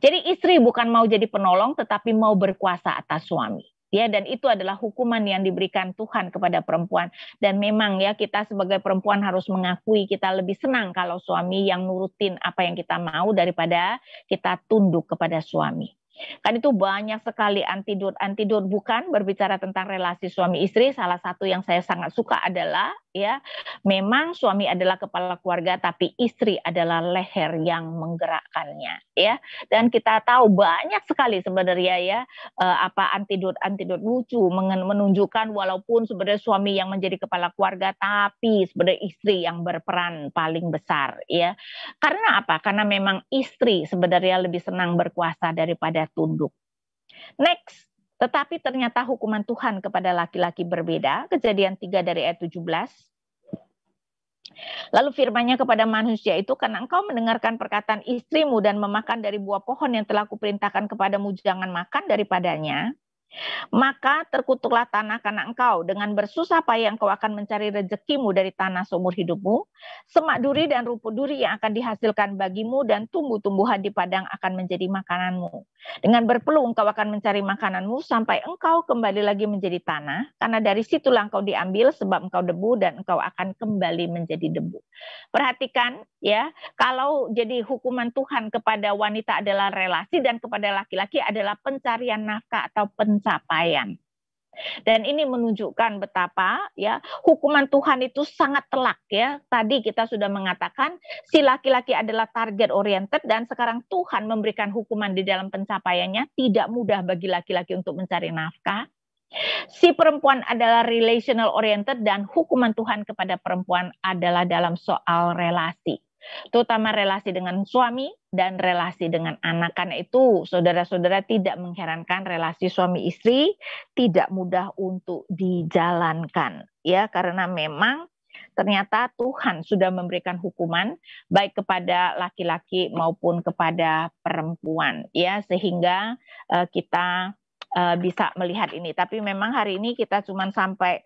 Jadi istri bukan mau jadi penolong, tetapi mau berkuasa atas suami. Ya, dan itu adalah hukuman yang diberikan Tuhan kepada perempuan. Dan memang ya, kita sebagai perempuan harus mengakui kita lebih senang kalau suami yang nurutin apa yang kita mau daripada kita tunduk kepada suami. Kan itu banyak sekali antidot bukan berbicara tentang relasi suami istri. Salah satu yang saya sangat suka adalah ya, memang suami adalah kepala keluarga, tapi istri adalah leher yang menggerakkannya, ya. Dan kita tahu banyak sekali sebenarnya ya antidot lucu menunjukkan walaupun sebenarnya suami yang menjadi kepala keluarga, tapi sebenarnya istri yang berperan paling besar, ya. Karena apa? Karena memang istri sebenarnya lebih senang berkuasa daripada tunduk. Next, tetapi ternyata hukuman Tuhan kepada laki-laki berbeda. Kejadian 3 dari ayat 17. Lalu firman-Nya kepada manusia itu, karena engkau mendengarkan perkataan istrimu dan memakan dari buah pohon yang telah kuperintahkan kepadamu, jangan makan daripadanya, maka terkutuklah tanah karena engkau. Dengan bersusah payah engkau akan mencari rezekimu dari tanah seumur hidupmu. Semak duri dan rumput duri yang akan dihasilkan bagimu, dan tumbuh-tumbuhan di padang akan menjadi makananmu. Dengan berpeluh engkau akan mencari makananmu sampai engkau kembali lagi menjadi tanah, karena dari situlah engkau diambil, sebab engkau debu dan engkau akan kembali menjadi debu. Perhatikan ya, kalau jadi hukuman Tuhan kepada wanita adalah relasi, dan kepada laki-laki adalah pencarian nafkah atau pencapaian. Dan ini menunjukkan betapa ya hukuman Tuhan itu sangat telak ya. Tadi kita sudah mengatakan si laki-laki adalah target oriented, dan sekarang Tuhan memberikan hukuman di dalam pencapaiannya. Tidak mudah bagi laki-laki untuk mencari nafkah. Si perempuan adalah relational oriented, dan hukuman Tuhan kepada perempuan adalah dalam soal relasi, terutama relasi dengan suami dan relasi dengan anak. Karena itu saudara-saudara, tidak mengherankan relasi suami istri tidak mudah untuk dijalankan ya, karena memang ternyata Tuhan sudah memberikan hukuman baik kepada laki-laki maupun kepada perempuan ya, sehingga kita bisa melihat ini. Tapi memang hari ini kita cuma sampai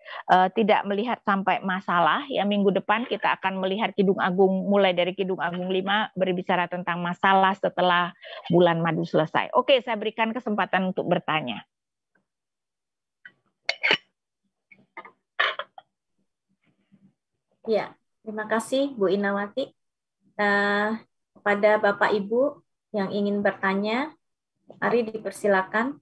tidak melihat sampai masalah ya. Minggu depan kita akan melihat Kidung Agung, mulai dari Kidung Agung 5 berbicara tentang masalah setelah bulan madu selesai. Oke, saya berikan kesempatan untuk bertanya. Ya, terima kasih Bu Inawati. Kepada Bapak Ibu yang ingin bertanya, mari dipersilakan.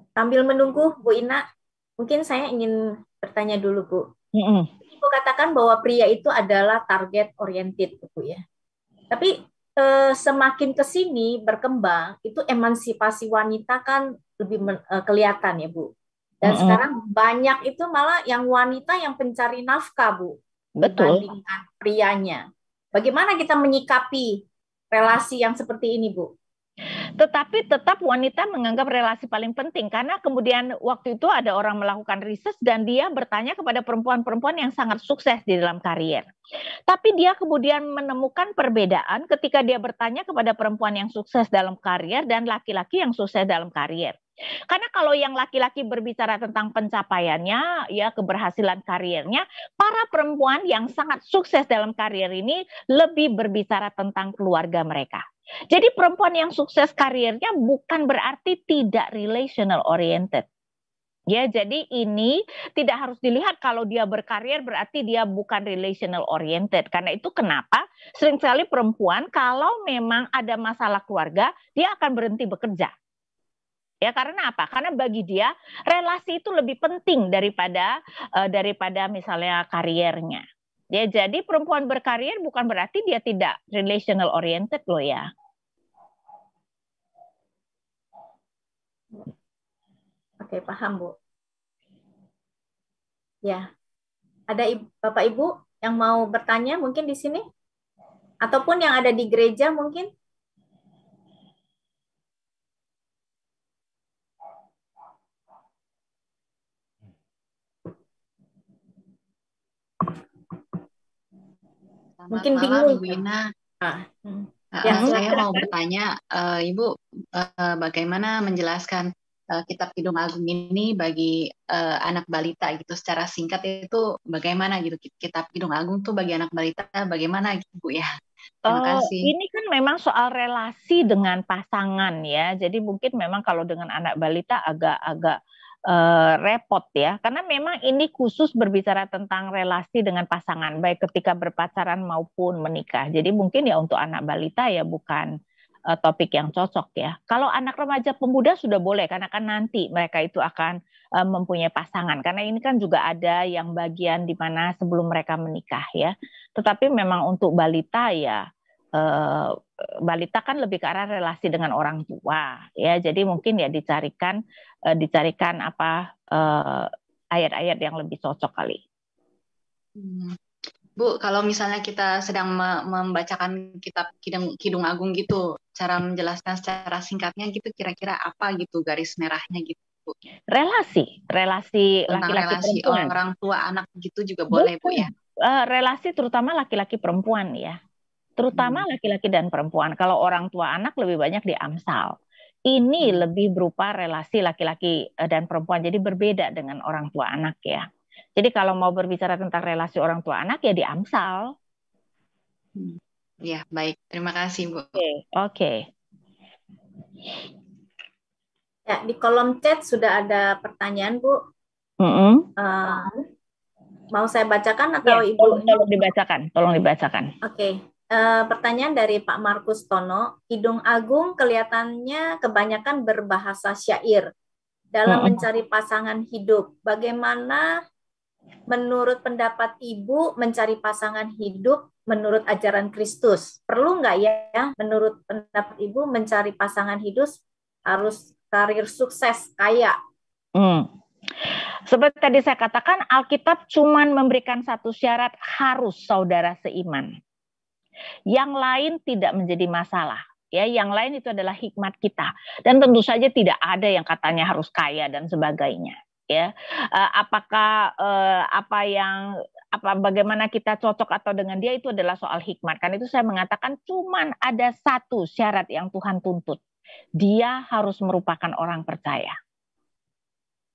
Sambil menunggu Bu Ina, mungkin saya ingin bertanya dulu Bu. Ibu katakan bahwa pria itu adalah target oriented Bu ya. Tapi semakin ke sini berkembang, itu emansipasi wanita kan lebih kelihatan ya Bu. Dan sekarang banyak itu malah yang wanita yang pencari nafkah Bu. Betul. Dibandingkan prianya. Bagaimana kita menyikapi relasi yang seperti ini Bu? Tetapi tetap wanita menganggap relasi paling penting, karena kemudian waktu itu ada orang melakukan riset dan dia bertanya kepada perempuan-perempuan yang sangat sukses di dalam karier. Tapi dia kemudian menemukan perbedaan ketika dia bertanya kepada perempuan yang sukses dalam karier dan laki-laki yang sukses dalam karier. Karena kalau yang laki-laki berbicara tentang pencapaiannya, ya keberhasilan karirnya, para perempuan yang sangat sukses dalam karier ini lebih berbicara tentang keluarga mereka. Jadi perempuan yang sukses karirnya bukan berarti tidak relational oriented. Ya, jadi ini tidak harus dilihat kalau dia berkarir berarti dia bukan relational oriented. Karena itu kenapa seringkali perempuan kalau memang ada masalah keluarga, dia akan berhenti bekerja. Ya, karena apa? Karena bagi dia relasi itu lebih penting daripada misalnya kariernya. Ya, jadi perempuan berkarir bukan berarti dia tidak relational oriented loh ya. Oke, paham Bu. Ya, ada Bapak Ibu yang mau bertanya mungkin di sini? Ataupun yang ada di gereja mungkin? Selamat Mungkin malam, bingung. Ibu Ina. Ya, Saya mau bertanya, Ibu, bagaimana menjelaskan Kitab Kidung Agung ini bagi anak balita gitu secara singkat itu bagaimana gitu Kitab Kidung Agung tuh bagi anak balita bagaimana gitu Bu ya? Terima kasih. Ini kan memang soal relasi dengan pasangan ya. Jadi mungkin memang kalau dengan anak balita agak-agak repot ya. Karena memang ini khusus berbicara tentang relasi dengan pasangan, baik ketika berpacaran maupun menikah. Jadi mungkin ya untuk anak balita ya bukan topik yang cocok ya. Kalau anak remaja pemuda sudah boleh, karena kan nanti mereka itu akan mempunyai pasangan. Karena ini kan juga ada yang bagian di mana sebelum mereka menikah ya. Tetapi memang untuk balita ya, balita kan lebih ke arah relasi dengan orang tua ya. Jadi mungkin ya dicarikan apa ayat-ayat yang lebih cocok kali. Bu, kalau misalnya kita sedang membacakan kitab Kidung Agung gitu, cara menjelaskan secara singkatnya gitu, kira-kira apa gitu garis merahnya gitu, Bu? Relasi Tentang laki-laki relasi perempuan. orang tua anak gitu juga boleh, Bu ya? Relasi terutama laki-laki perempuan ya. Terutama laki-laki dan perempuan. Kalau orang tua anak lebih banyak di Amsal. Ini lebih berupa relasi laki-laki dan perempuan. Jadi berbeda dengan orang tua anak ya. Jadi kalau mau berbicara tentang relasi orang tua anak ya di Amsal. Ya, baik. Terima kasih, Bu. Oke. Ya, di kolom chat sudah ada pertanyaan, Bu. Mau saya bacakan atau ya, Ibu? Tolong dibacakan. Oke. Pertanyaan dari Pak Markus Tono, Kidung Agung kelihatannya kebanyakan berbahasa syair dalam mencari pasangan hidup. Bagaimana menurut pendapat Ibu mencari pasangan hidup menurut ajaran Kristus? Perlu nggak ya menurut pendapat Ibu mencari pasangan hidup harus karir sukses, kaya? Seperti tadi saya katakan, Alkitab cuma memberikan satu syarat, harus saudara seiman. Yang lain tidak menjadi masalah. Ya, yang lain itu adalah hikmat kita. Dan tentu saja tidak ada yang katanya harus kaya dan sebagainya. Ya, bagaimana kita cocok atau dengan dia itu adalah soal hikmat. Kan itu saya mengatakan cuman ada satu syarat yang Tuhan tuntut. Dia harus merupakan orang percaya.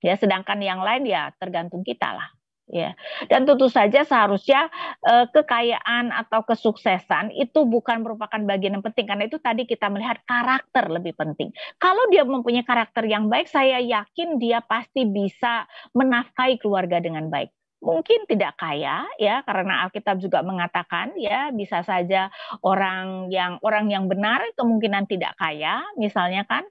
Ya, sedangkan yang lain ya tergantung kita lah. Ya, dan tentu saja seharusnya kekayaan atau kesuksesan itu bukan merupakan bagian yang penting, karena itu tadi kita melihat karakter lebih penting. Kalau dia mempunyai karakter yang baik, saya yakin dia pasti bisa menafkahi keluarga dengan baik. Mungkin tidak kaya ya, karena Alkitab juga mengatakan ya bisa saja orang yang benar kemungkinan tidak kaya, misalnya kan.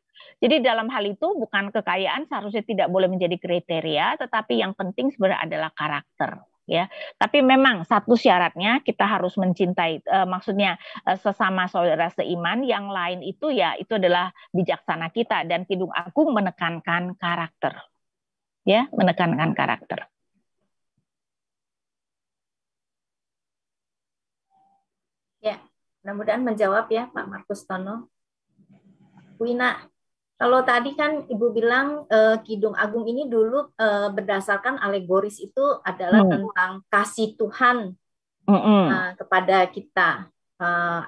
Jadi dalam hal itu bukan kekayaan seharusnya tidak boleh menjadi kriteria, tetapi yang penting sebenarnya adalah karakter. Ya, tapi memang satu syaratnya kita harus mencintai, maksudnya sesama saudara seiman. Yang lain itu ya itu adalah bijaksana kita, dan Kidung Agung menekankan karakter, ya, menekankan karakter. Ya, mudah-mudahan menjawab ya Pak Markus Tono. Bu Ina, kalau tadi kan Ibu bilang Kidung Agung ini dulu berdasarkan alegoris itu adalah tentang kasih Tuhan kepada kita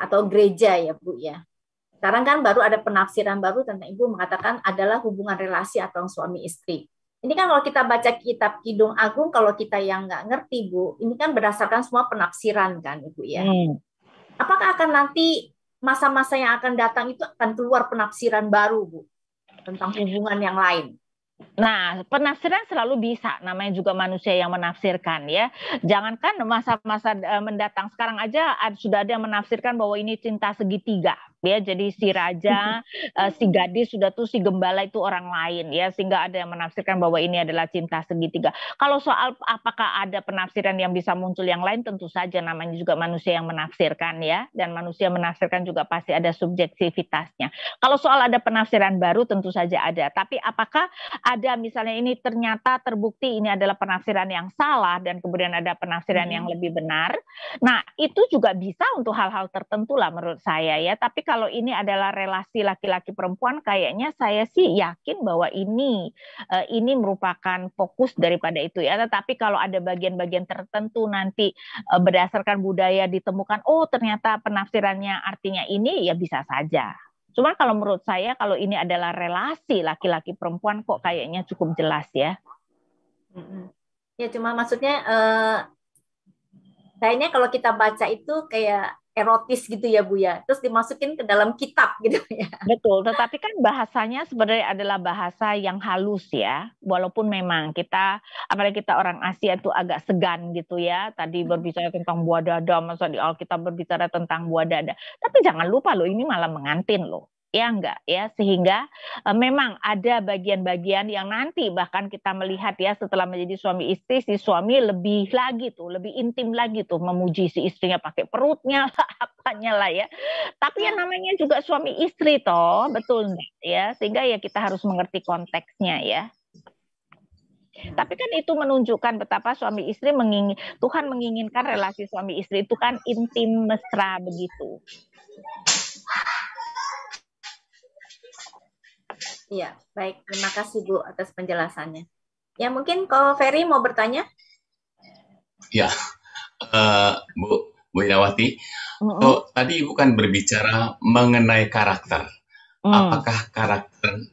atau gereja ya Bu ya. Sekarang kan baru ada penafsiran baru tentang Ibu mengatakan adalah hubungan relasi atau suami istri. Ini kan kalau kita baca kitab Kidung Agung, kalau kita yang nggak ngerti Bu, ini kan berdasarkan semua penafsiran kan Ibu ya. Apakah akan nanti masa-masa yang akan datang itu akan keluar penafsiran baru, Bu, tentang hubungan yang lain. Nah, penafsiran selalu bisa, namanya juga manusia yang menafsirkan ya. Jangankan masa-masa mendatang, sekarang aja sudah ada yang menafsirkan bahwa ini cinta segitiga. Ya, jadi si raja, si gadis sudah tuh si gembala itu orang lain ya, sehingga ada yang menafsirkan bahwa ini adalah cinta segitiga. Kalau soal apakah ada penafsiran yang bisa muncul yang lain, tentu saja namanya juga manusia yang menafsirkan ya, dan manusia menafsirkan juga pasti ada subjektivitasnya. Kalau soal ada penafsiran baru tentu saja ada, tapi apakah ada misalnya ini ternyata terbukti ini adalah penafsiran yang salah dan kemudian ada penafsiran yang lebih benar. Nah, itu juga bisa untuk hal-hal tertentu lah menurut saya ya. Tapi kalau ini adalah relasi laki-laki perempuan, kayaknya saya sih yakin bahwa ini merupakan fokus daripada itu ya. Tetapi kalau ada bagian-bagian tertentu nanti berdasarkan budaya ditemukan, oh ternyata penafsirannya artinya ini, ya bisa saja. Cuma kalau menurut saya kalau ini adalah relasi laki-laki perempuan kok kayaknya cukup jelas ya. Ya cuma maksudnya kayaknya kalau kita baca itu kayak erotis gitu ya Bu ya, terus dimasukin ke dalam kitab gitu ya. Betul, tetapi kan bahasanya sebenarnya adalah bahasa yang halus ya, walaupun memang kita, apalagi kita orang Asia itu agak segan gitu ya, tadi berbicara tentang buah dada, masa di Alkitab berbicara tentang buah dada, tapi jangan lupa loh ini malah mengantin loh. Ya enggak ya, sehingga memang ada bagian-bagian yang nanti bahkan kita melihat ya setelah menjadi suami istri, si suami lebih lagi tuh, lebih intim lagi tuh memuji si istrinya pakai perutnya lah, apanya lah ya. Tapi yang namanya juga suami istri toh, betul enggak ya, sehingga ya kita harus mengerti konteksnya ya. Tapi kan itu menunjukkan betapa suami istri Tuhan menginginkan relasi suami istri itu kan intim, mesra begitu. Iya, baik. Terima kasih Bu atas penjelasannya. Ya mungkin kalau Ferry mau bertanya? Ya, Bu Inawati, tadi Ibu kan berbicara mengenai karakter. Apakah karakter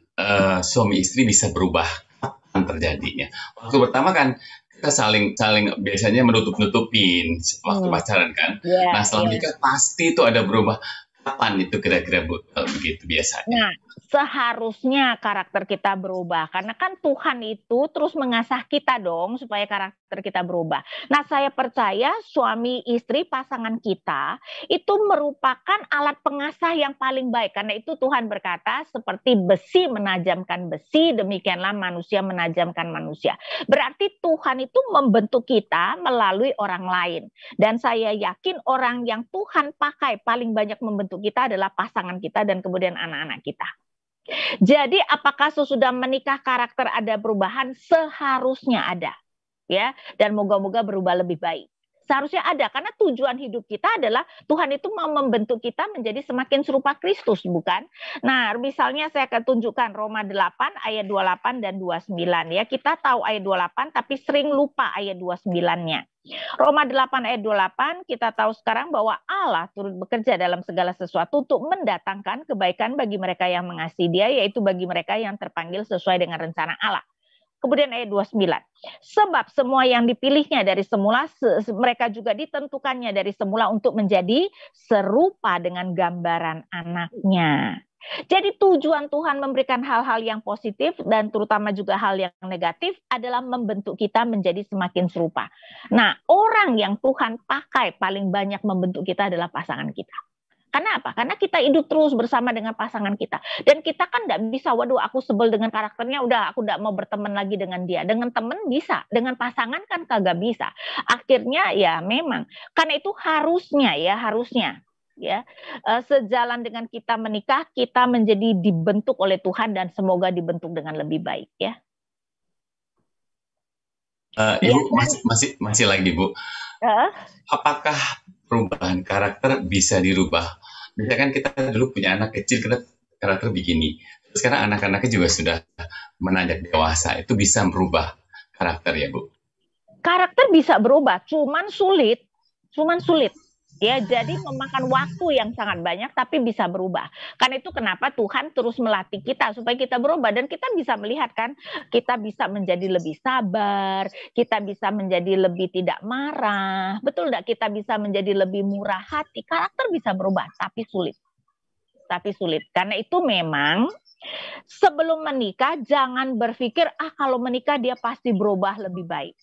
suami istri bisa berubah? Kapan terjadinya? Waktu pertama kan kita saling biasanya menutup-nutupin waktu pacaran kan. Nah setelah menikah pasti itu ada berubah. Kapan itu kira-kira Bu begitu biasanya? Nah, seharusnya karakter kita berubah karena kan Tuhan itu terus mengasah kita dong supaya karakter kita berubah. Nah, saya percaya suami istri pasangan kita itu merupakan alat pengasah yang paling baik karena itu Tuhan berkata seperti besi menajamkan besi, demikianlah manusia menajamkan manusia. Berarti Tuhan itu membentuk kita melalui orang lain dan saya yakin orang yang Tuhan pakai paling banyak membentuk kita adalah pasangan kita dan kemudian anak-anak kita. Jadi apakah sesudah menikah karakter ada perubahan? Seharusnya ada. Ya, dan moga-moga berubah lebih baik. Seharusnya ada karena tujuan hidup kita adalah Tuhan itu mau membentuk kita menjadi semakin serupa Kristus, bukan? Nah, misalnya saya akan tunjukkan Roma 8 ayat 28 dan 29 ya. Kita tahu ayat 28 tapi sering lupa ayat 29-nya. Roma 8 ayat 28 kita tahu sekarang bahwa Allah turut bekerja dalam segala sesuatu untuk mendatangkan kebaikan bagi mereka yang mengasihi Dia, yaitu bagi mereka yang terpanggil sesuai dengan rencana Allah. Kemudian ayat 29. Sebab semua yang dipilihnya dari semula, mereka juga ditentukannya dari semula untuk menjadi serupa dengan gambaran anaknya. Jadi tujuan Tuhan memberikan hal-hal yang positif dan terutama juga hal yang negatif adalah membentuk kita menjadi semakin serupa. Nah, orang yang Tuhan pakai paling banyak membentuk kita adalah pasangan kita. Karena apa? Karena kita hidup terus bersama dengan pasangan kita. Dan kita kan nggak bisa, waduh aku sebel dengan karakternya, udah aku nggak mau berteman lagi dengan dia. Dengan teman bisa, dengan pasangan kan kagak bisa. Akhirnya ya memang, karena itu harusnya ya sejalan dengan kita menikah, kita menjadi dibentuk oleh Tuhan dan semoga dibentuk dengan lebih baik ya. Ibu masih lagi Bu. Apakah perubahan karakter bisa dirubah? Misalkan kita dulu punya anak kecil, kita karakter begini. Sekarang anak-anaknya juga sudah menanjak dewasa, itu bisa merubah karakter ya Bu? Karakter bisa berubah, cuman sulit. Ya, jadi memakan waktu yang sangat banyak tapi bisa berubah. Karena itu kenapa Tuhan terus melatih kita supaya kita berubah dan kita bisa melihat kan, kita bisa menjadi lebih sabar, kita bisa menjadi lebih tidak marah. Betul enggak? Kita bisa menjadi lebih murah hati. Karakter bisa berubah tapi sulit. tapi sulit. Karena itu memang sebelum menikah jangan berpikir kalau menikah dia pasti berubah lebih baik.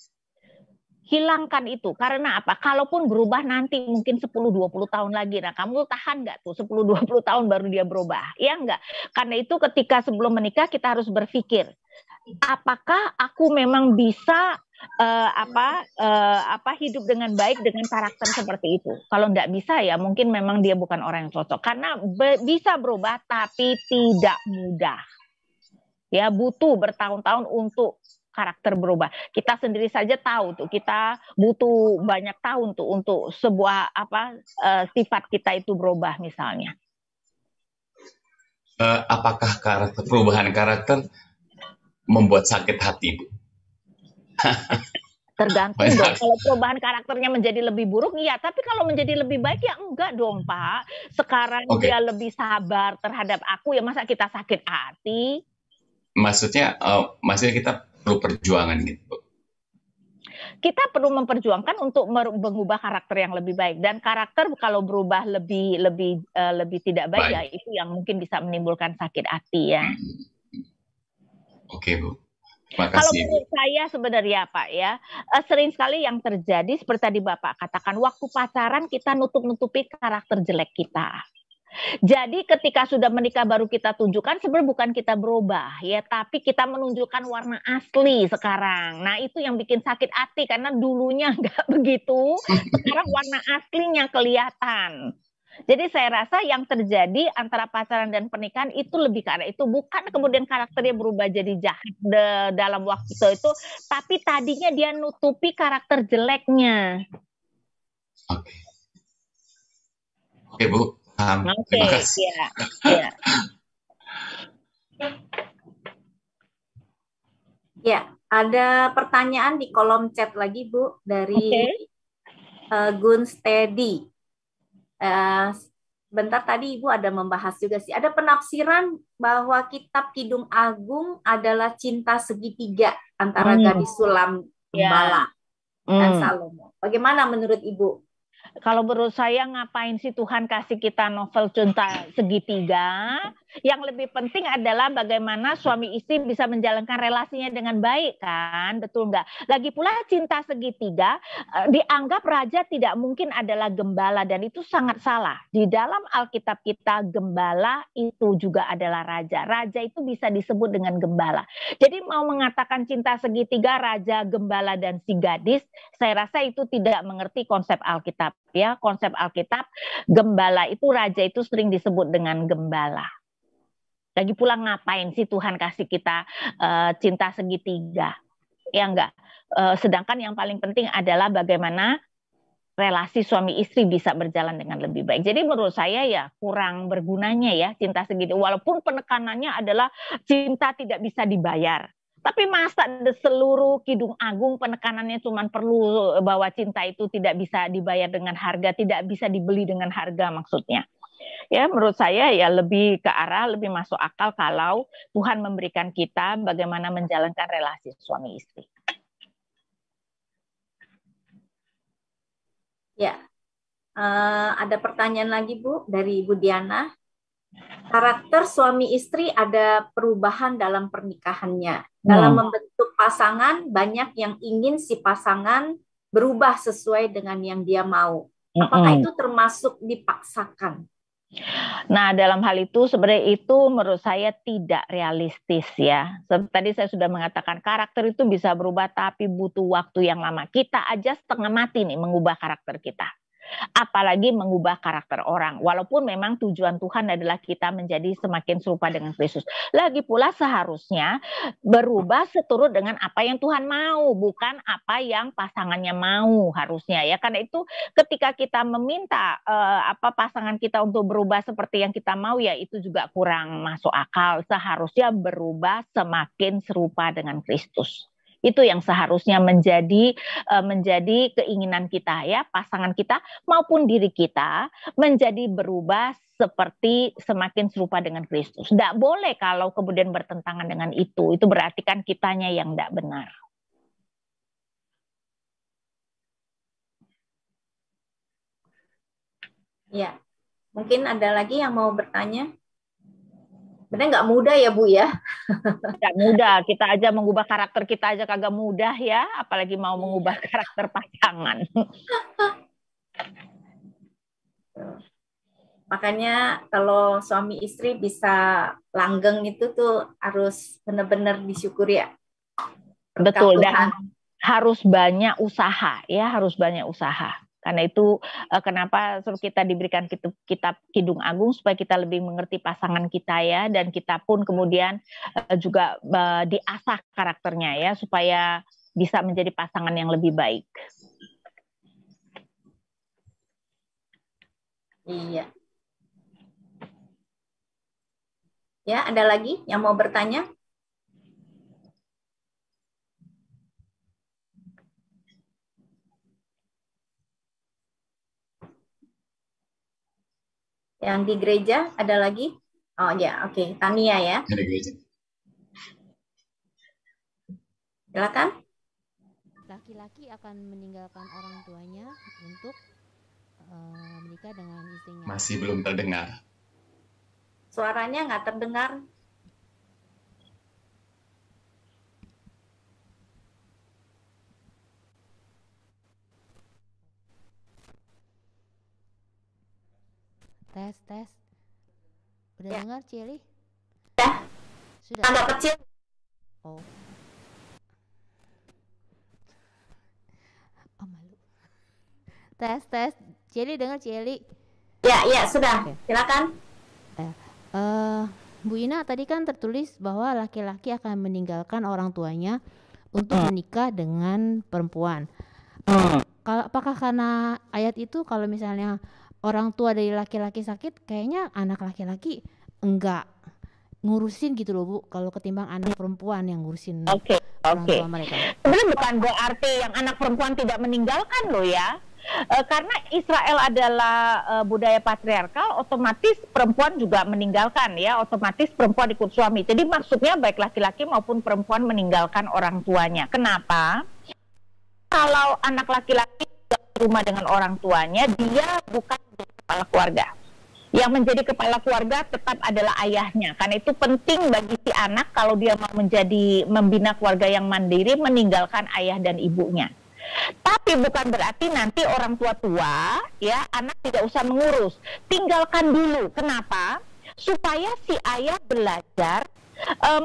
Hilangkan itu. Karena apa? Kalaupun berubah nanti mungkin 10-20 tahun lagi. Nah, kamu tahan nggak tuh 10-20 tahun baru dia berubah? Ya enggak. Karena itu ketika sebelum menikah kita harus berpikir, apakah aku memang bisa hidup dengan baik dengan karakter seperti itu? Kalau nggak bisa ya mungkin memang dia bukan orang yang cocok. Karena bisa berubah tapi tidak mudah. Ya, butuh bertahun-tahun untuk karakter berubah. Kita sendiri saja tahu tuh, kita butuh banyak tahun tuh untuk sebuah sifat kita itu berubah misalnya. Apakah perubahan karakter membuat sakit hati, Bu? Tergantung dong. Kalau perubahan karakternya menjadi lebih buruk, iya. Tapi kalau menjadi lebih baik, ya enggak dong, Pak. Sekarang dia lebih sabar terhadap aku, ya masa kita sakit hati? Maksudnya kita perlu perjuangan gitu. Kita perlu memperjuangkan untuk mengubah karakter yang lebih baik, dan karakter kalau berubah lebih tidak baik, ya itu yang mungkin bisa menimbulkan sakit hati ya. Oke, Bu. Makasih. Kalau menurut saya sebenarnya Pak ya, sering sekali yang terjadi seperti tadi Bapak katakan, waktu pacaran kita nutup-nutupi karakter jelek kita. Jadi ketika sudah menikah baru kita tunjukkan sebenarnya bukan kita berubah ya, tapi kita menunjukkan warna asli sekarang. Nah itu yang bikin sakit hati karena dulunya nggak begitu, sekarang warna aslinya kelihatan. Jadi saya rasa yang terjadi antara pacaran dan pernikahan itu lebih ke arah itu, bukan kemudian karakternya berubah jadi jahat dalam waktu itu, tapi tadinya dia nutupi karakter jeleknya. Oke, Bu. Terima kasih. Ya, ada pertanyaan di kolom chat lagi, Bu, dari Gun Steady. Bentar tadi Ibu ada membahas juga sih. Ada penafsiran bahwa kitab Kidung Agung adalah cinta segitiga antara gadis sulam gembala dan Salomo. Bagaimana menurut Ibu? Kalau menurut saya ngapain sih Tuhan kasih kita novel cinta segitiga? Yang lebih penting adalah bagaimana suami istri bisa menjalankan relasinya dengan baik kan, betul nggak? Lagi pula cinta segitiga dianggap raja tidak mungkin adalah gembala, dan itu sangat salah. Di dalam Alkitab kita gembala itu juga adalah raja. Raja itu bisa disebut dengan gembala. Jadi mau mengatakan cinta segitiga raja, gembala dan si gadis, saya rasa itu tidak mengerti konsep Alkitab ya. Konsep Alkitab gembala itu raja itu sering disebut dengan gembala. Lagi pula ngapain sih Tuhan kasih kita cinta segitiga? Ya enggak. Sedangkan yang paling penting adalah bagaimana relasi suami istri bisa berjalan dengan lebih baik. Jadi menurut saya ya kurang bergunanya ya cinta segitiga. Walaupun penekanannya adalah cinta tidak bisa dibayar. Tapi masa seluruh Kidung Agung penekanannya cuma perlu bahwa cinta itu tidak bisa dibayar dengan harga, tidak bisa dibeli dengan harga maksudnya. Ya menurut saya ya lebih ke arah lebih masuk akal kalau Tuhan memberikan kita bagaimana menjalankan relasi suami istri. Ya, ada pertanyaan lagi Bu dari Ibu Diana. Karakter suami istri ada perubahan dalam pernikahannya. Dalam membentuk pasangan, banyak yang ingin si pasangan berubah sesuai dengan yang dia mau. Apakah itu termasuk dipaksakan? Nah, dalam hal itu sebenarnya itu menurut saya tidak realistis ya. Tadi saya sudah mengatakan karakter itu bisa berubah tapi butuh waktu yang lama. Kita aja setengah mati nih mengubah karakter kita. Apalagi mengubah karakter orang. Walaupun memang tujuan Tuhan adalah kita menjadi semakin serupa dengan Kristus. Lagi pula seharusnya berubah seturut dengan apa yang Tuhan mau, bukan apa yang pasangannya mau harusnya ya. Karena itu ketika kita meminta pasangan kita untuk berubah seperti yang kita mau, ya itu juga kurang masuk akal. Seharusnya berubah semakin serupa dengan Kristus. Itu yang seharusnya menjadi keinginan kita ya, pasangan kita maupun diri kita menjadi berubah seperti semakin serupa dengan Kristus. Tidak boleh kalau kemudian bertentangan dengan itu berarti kan kitanya yang tidak benar. Ya, Mungkin ada lagi yang mau bertanya? Benar nggak mudah ya Bu ya? Nggak mudah, kita aja mengubah karakter kita aja kagak mudah ya, apalagi mau mengubah karakter pasangan. Makanya kalau suami istri bisa langgeng itu tuh harus benar-benar disyukuri ya. Betul, dan harus banyak usaha ya, harus banyak usaha. Karena itu kenapa kita diberikan kitab Kidung Agung supaya kita lebih mengerti pasangan kita ya, dan kita pun kemudian juga diasah karakternya ya supaya bisa menjadi pasangan yang lebih baik. Iya. Ya, ada lagi yang mau bertanya? Yang di gereja ada lagi? Oh ya, oke. Tania ya. Di gereja. Silakan. Laki-laki akan meninggalkan orang tuanya untuk menikah dengan istrinya. Masih belum terdengar. Suaranya nggak terdengar. Tes. Udah Ya. dengar, Celi? Sudah. Agak kecil. Oh. Oh, malu. Tes. Celi dengar, Celi? Ya, sudah. Okay. Silakan. Bu Ina, tadi kan tertulis bahwa laki-laki akan meninggalkan orang tuanya untuk menikah dengan perempuan. Apakah karena ayat itu kalau misalnya orang tua dari laki-laki sakit, kayaknya anak laki-laki enggak ngurusin gitu loh Bu, kalau ketimbang anak perempuan yang ngurusin orang tua mereka. Sebenarnya bukan berarti yang anak perempuan tidak meninggalkan loh ya. Karena Israel adalah budaya patriarkal, otomatis perempuan juga meninggalkan ya, otomatis perempuan ikut suami. Jadi maksudnya baik laki-laki maupun perempuan meninggalkan orang tuanya. Kenapa? Kalau anak laki-laki di rumah dengan orang tuanya, dia bukan menjadi kepala keluarga. Yang menjadi kepala keluarga tetap adalah ayahnya. Karena itu penting bagi si anak kalau dia mau membina keluarga yang mandiri, meninggalkan ayah dan ibunya. Tapi bukan berarti nanti orang tua ya anak tidak usah mengurus, tinggalkan dulu. Kenapa? Supaya si ayah belajar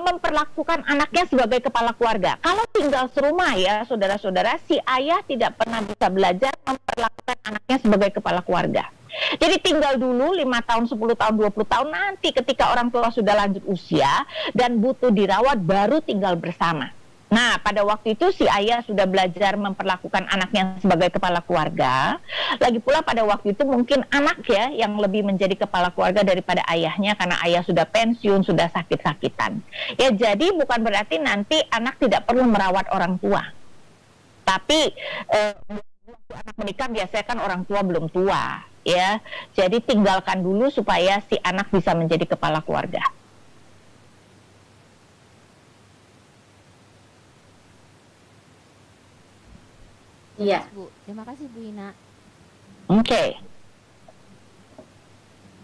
memperlakukan anaknya sebagai kepala keluarga. Kalau tinggal serumah ya saudara-saudara, si ayah tidak pernah bisa belajar memperlakukan anaknya sebagai kepala keluarga. Jadi tinggal dulu 5 tahun, 10 tahun, 20 tahun, nanti ketika orang tua sudah lanjut usia dan butuh dirawat, baru tinggal bersama. Nah, pada waktu itu si ayah sudah belajar memperlakukan anaknya sebagai kepala keluarga. Lagi pula pada waktu itu mungkin anak ya yang lebih menjadi kepala keluarga daripada ayahnya karena ayah sudah pensiun, sudah sakit-sakitan. Ya, jadi bukan berarti nanti anak tidak perlu merawat orang tua. Tapi waktu anak menikah biasanya kan orang tua belum tua, ya. Jadi tinggalkan dulu supaya si anak bisa menjadi kepala keluarga. Iya. Bu, terima kasih Bu Ina. Oke.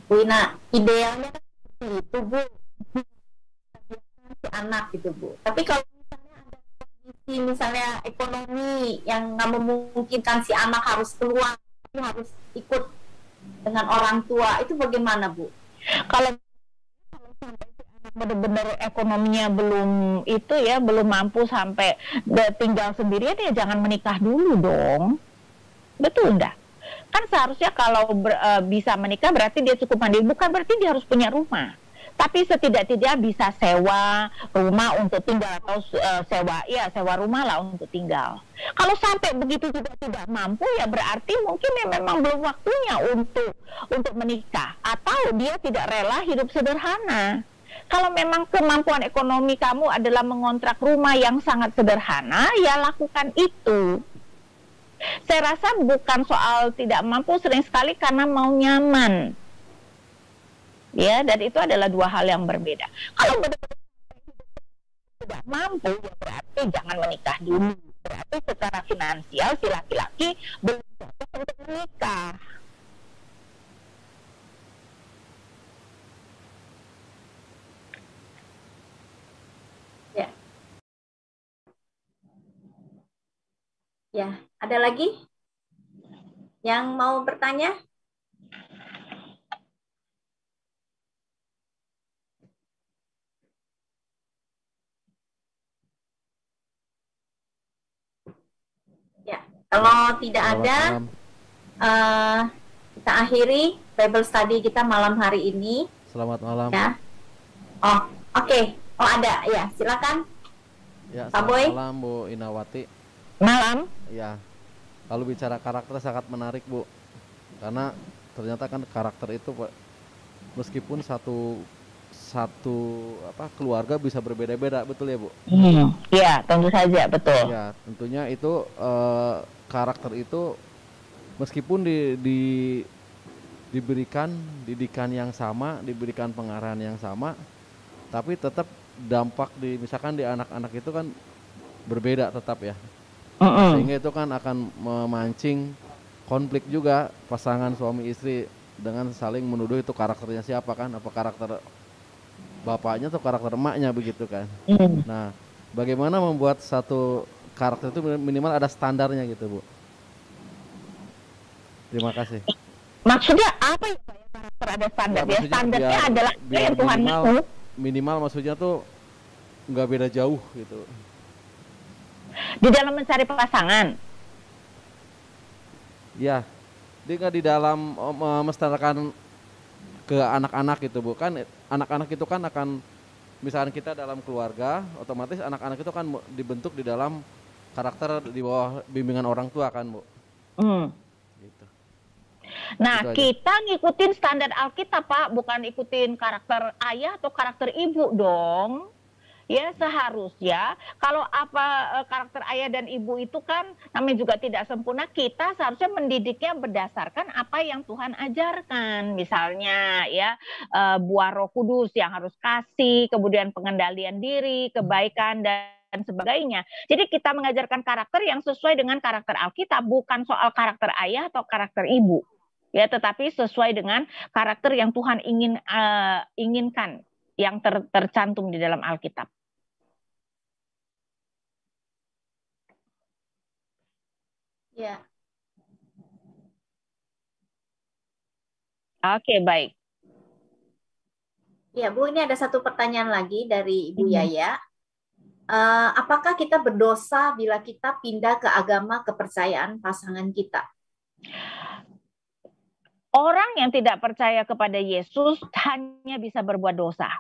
Bu Ina, idealnya kan seperti itu Bu, si anak gitu Bu. Tapi kalau misalnya ada kondisi misalnya ekonomi yang nggak memungkinkan si anak harus keluar, harus ikut dengan orang tua, itu bagaimana Bu? Kalau sampai si anak benar-benar ekonominya belum itu ya, belum mampu sampai tinggal sendirian, ya jangan menikah dulu dong. Betul enggak? Kan seharusnya kalau bisa menikah berarti dia cukup mandiri, bukan berarti dia harus punya rumah. Tapi setidak-tidaknya bisa sewa rumah untuk tinggal atau sewa rumah lah untuk tinggal. Kalau sampai begitu juga tidak mampu, ya berarti mungkin ya memang belum waktunya untuk menikah, atau dia tidak rela hidup sederhana. Kalau memang kemampuan ekonomi kamu adalah mengontrak rumah yang sangat sederhana, ya lakukan itu. Saya rasa bukan soal tidak mampu, sering sekali karena mau nyaman. Ya, dan itu adalah dua hal yang berbeda. Kalau benar-benar tidak mampu, ya berarti jangan menikah dulu. Berarti secara finansial si laki-laki belum cocok untuk menikah. Ya, ada lagi yang mau bertanya? Ya, kalau tidak Selamat ada, malam. kita akhiri Bible study kita malam hari ini. Selamat malam. Ya. Oh, oke. Oh, ada. Ya, silakan. Ya, Pak selamat Boy. malam Bu Inawati. Malam. Ya, kalau bicara karakter sangat menarik Bu, karena ternyata kan karakter itu meskipun satu keluarga bisa berbeda-beda, betul ya Bu? Ya, tentu saja, betul. Ya, tentunya itu karakter itu meskipun diberikan didikan yang sama, diberikan pengarahan yang sama, tapi tetap dampak misalkan di anak-anak itu kan berbeda tetap ya. Sehingga itu kan akan memancing konflik juga pasangan suami istri dengan saling menuduh itu karakternya siapa kan, apa karakter bapaknya atau karakter emaknya begitu kan. Nah, bagaimana membuat satu karakter itu minimal ada standarnya gitu Bu. Terima kasih. Maksudnya apa ya Pak, karakter ada standar? Ya, standarnya adalah yang Tuhan mau. Minimal maksudnya tuh nggak beda jauh gitu. Di dalam mencari pasangan. Ya, dia nggak di dalam menstandarkan ke anak-anak gitu Bu. Kan anak-anak itu kan akan, misalkan kita dalam keluarga, otomatis anak-anak itu kan dibentuk di dalam karakter di bawah bimbingan orang tua kan Bu. Gitu. Nah, kita ngikutin standar Alkitab Pak, bukan ikutin karakter ayah atau karakter ibu dong. Ya, seharusnya kalau karakter ayah dan ibu itu kan namanya juga tidak sempurna, kita seharusnya mendidiknya berdasarkan apa yang Tuhan ajarkan. Misalnya ya, buah Roh Kudus yang harus kasih, kemudian pengendalian diri, kebaikan dan sebagainya. Jadi kita mengajarkan karakter yang sesuai dengan karakter Alkitab, bukan soal karakter ayah atau karakter ibu. Ya, tetapi sesuai dengan karakter yang Tuhan inginkan, yang tercantum di dalam Alkitab. Ya. Oke, baik. Ya, Bu, ini ada satu pertanyaan lagi dari Ibu Yaya. Apakah kita berdosa bila kita pindah ke agama kepercayaan pasangan kita? Orang yang tidak percaya kepada Yesus hanya bisa berbuat dosa.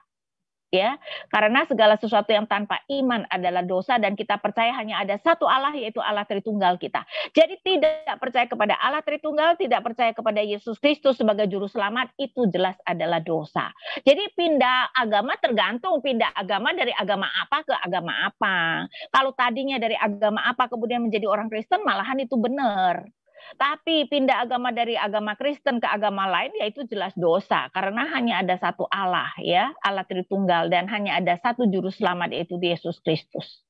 Ya, karena segala sesuatu yang tanpa iman adalah dosa, dan kita percaya hanya ada satu Allah, yaitu Allah Tritunggal kita. Jadi tidak percaya kepada Allah Tritunggal, tidak percaya kepada Yesus Kristus sebagai juru selamat, itu jelas adalah dosa. Jadi pindah agama tergantung pindah agama dari agama apa ke agama apa. Kalau tadinya dari agama apa kemudian menjadi orang Kristen, malahan itu benar. Tapi pindah agama dari agama Kristen ke agama lain, ya itu jelas dosa, karena hanya ada satu Allah, ya, Allah Tritunggal, dan hanya ada satu juru selamat, yaitu Yesus Kristus.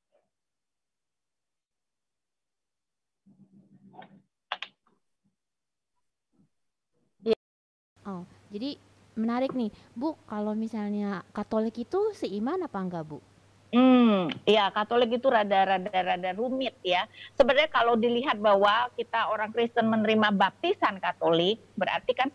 Oh, jadi menarik nih, Bu. Kalau misalnya Katolik itu seiman apa enggak, Bu? Ya, Katolik itu rada rumit ya. Sebenarnya kalau dilihat bahwa kita orang Kristen menerima baptisan Katolik, berarti kan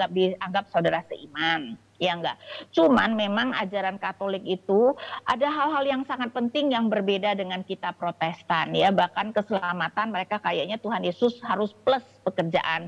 dianggap saudara seiman. Ya enggak. Cuman memang ajaran Katolik itu ada hal-hal yang sangat penting yang berbeda dengan kita Protestan ya. Bahkan keselamatan mereka kayaknya Tuhan Yesus harus plus pekerjaan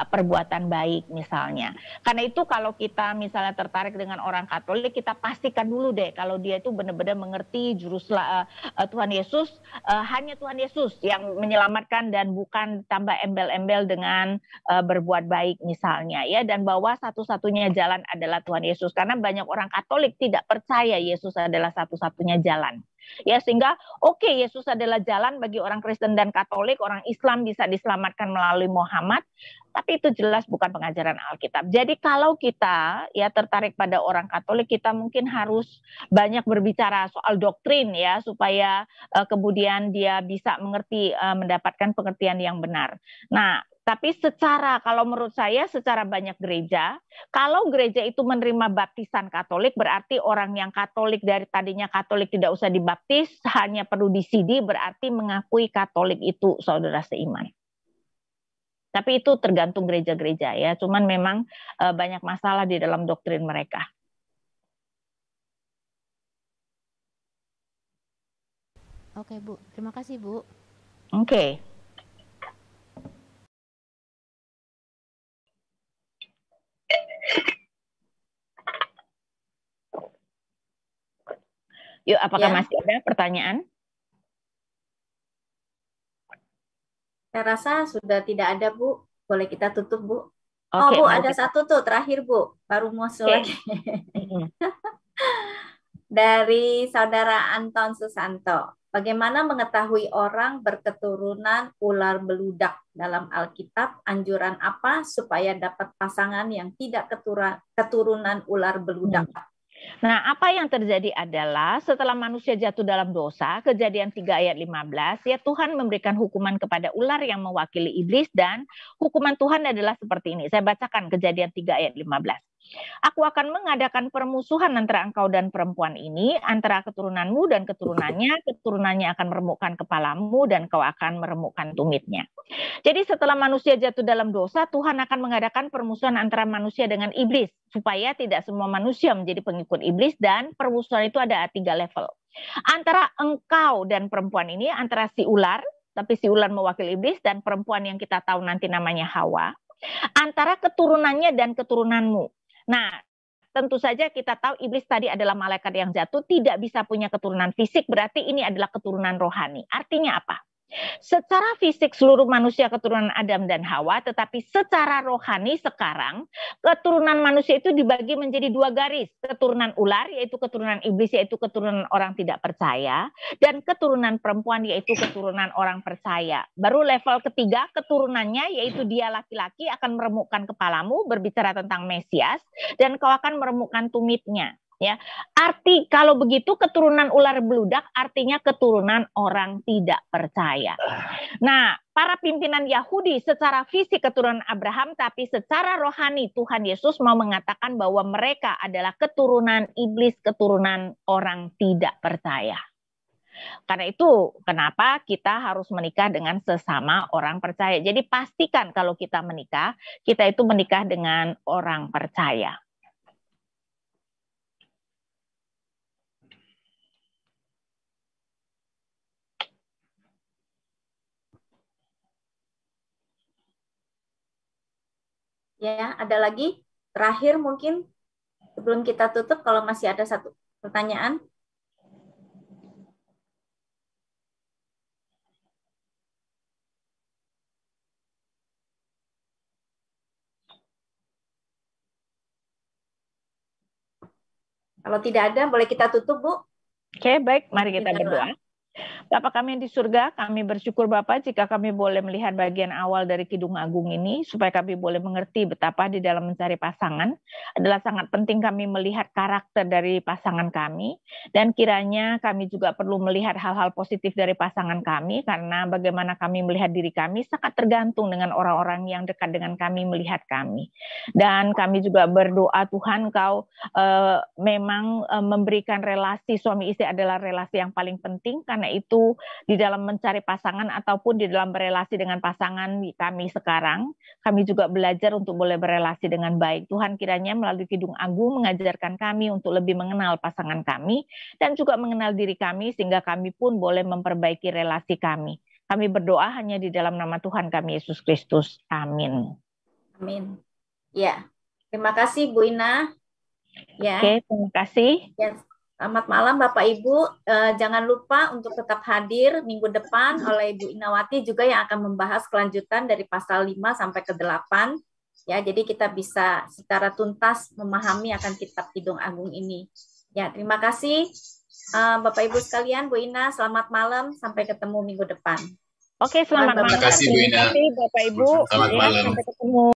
perbuatan baik misalnya. Karena itu kalau kita misalnya tertarik dengan orang Katolik, kita pastikan dulu deh kalau dia itu benar-benar mengerti Tuhan Yesus, hanya Tuhan Yesus yang menyelamatkan dan bukan tambah embel-embel dengan berbuat baik misalnya ya, dan bahwa satu-satunya jalan adalah Tuhan Yesus, karena banyak orang Katolik tidak percaya Yesus adalah satu-satunya jalan. Ya, sehingga oke, Yesus adalah jalan bagi orang Kristen dan Katolik, orang Islam bisa diselamatkan melalui Muhammad, tapi itu jelas bukan pengajaran Alkitab. Jadi kalau kita ya tertarik pada orang Katolik, kita mungkin harus banyak berbicara soal doktrin ya, supaya kemudian dia bisa mengerti, mendapatkan pengertian yang benar. Nah, Tapi kalau menurut saya secara banyak gereja, kalau gereja itu menerima baptisan Katolik, berarti orang yang Katolik dari tadinya Katolik tidak usah dibaptis, hanya perlu disidi, berarti mengakui Katolik itu saudara seiman. Tapi itu tergantung gereja-gereja ya, cuman memang banyak masalah di dalam doktrin mereka. Oke Bu, terima kasih Bu. Oke. Yuk, apakah masih ada pertanyaan? Saya rasa sudah tidak ada, Bu. Boleh kita tutup, Bu. Oke, Bu, ada satu tuh terakhir, Bu. Baru muncul lagi. Dari Saudara Anton Susanto. Bagaimana mengetahui orang berketurunan ular beludak dalam Alkitab? Anjuran apa supaya dapat pasangan yang tidak keturunan ular beludak? Nah, apa yang terjadi adalah setelah manusia jatuh dalam dosa, Kejadian 3 ayat 15, ya Tuhan memberikan hukuman kepada ular yang mewakili iblis, dan hukuman Tuhan adalah seperti ini. Saya bacakan Kejadian 3 ayat 15. Aku akan mengadakan permusuhan antara engkau dan perempuan ini, antara keturunanmu dan keturunannya. Keturunannya akan meremukkan kepalamu dan kau akan meremukkan tumitnya. Jadi setelah manusia jatuh dalam dosa, Tuhan akan mengadakan permusuhan antara manusia dengan iblis, supaya tidak semua manusia menjadi pengikut iblis, dan permusuhan itu ada 3 level. Antara engkau dan perempuan ini, antara si ular, tapi si ular mewakili iblis, dan perempuan yang kita tahu nanti namanya Hawa, antara keturunannya dan keturunanmu. Nah, tentu saja kita tahu iblis tadi adalah malaikat yang jatuh, tidak bisa punya keturunan fisik, berarti ini adalah keturunan rohani. Artinya apa? Secara fisik seluruh manusia keturunan Adam dan Hawa, tetapi secara rohani sekarang keturunan manusia itu dibagi menjadi 2 garis. Keturunan ular yaitu keturunan iblis, yaitu keturunan orang tidak percaya, dan keturunan perempuan yaitu keturunan orang percaya. Baru level ketiga, keturunannya yaitu dia laki-laki akan meremukkan kepalamu, berbicara tentang Mesias, dan kau akan meremukkan tumitnya. Ya, arti kalau begitu keturunan ular beludak artinya keturunan orang tidak percaya. Nah, para pimpinan Yahudi secara fisik keturunan Abraham, tapi secara rohani Tuhan Yesus mau mengatakan bahwa mereka adalah keturunan iblis, keturunan orang tidak percaya. Karena itu kenapa kita harus menikah dengan sesama orang percaya. Jadi pastikan kalau kita menikah, kita itu menikah dengan orang percaya. Ya, ada lagi? Terakhir mungkin sebelum kita tutup, kalau masih ada satu pertanyaan. Kalau tidak ada, boleh kita tutup, Bu. Oke, baik. Mari kita berdoa. Bapa kami yang di surga, kami bersyukur Bapa jika kami boleh melihat bagian awal dari Kidung Agung ini, supaya kami boleh mengerti betapa di dalam mencari pasangan adalah sangat penting kami melihat karakter dari pasangan kami, dan kiranya kami juga perlu melihat hal-hal positif dari pasangan kami, karena bagaimana kami melihat diri kami sangat tergantung dengan orang-orang yang dekat dengan kami melihat kami. Dan kami juga berdoa Tuhan, Kau memang memberikan relasi suami istri adalah relasi yang paling penting, karena itu di dalam mencari pasangan ataupun di dalam berelasi dengan pasangan kami sekarang, kami juga belajar untuk boleh berelasi dengan baik. Tuhan kiranya melalui Kidung Agung mengajarkan kami untuk lebih mengenal pasangan kami dan juga mengenal diri kami, sehingga kami pun boleh memperbaiki relasi kami. Kami berdoa hanya di dalam nama Tuhan kami Yesus Kristus. Amin. Amin. Ya, terima kasih Bu Ina. Ya. Oke, terima kasih. Ya. Selamat malam Bapak Ibu, jangan lupa untuk tetap hadir minggu depan oleh Ibu Inawati juga yang akan membahas kelanjutan dari pasal 5 sampai ke 8. Ya, jadi kita bisa secara tuntas memahami akan kitab Kidung Agung ini. Ya, terima kasih Bapak Ibu sekalian, Bu Ina, selamat malam, sampai ketemu minggu depan. Oke, selamat malam. Terima kasih Bu Ina. Terima kasih Bapak Ibu. Selamat malam. Sampai ketemu.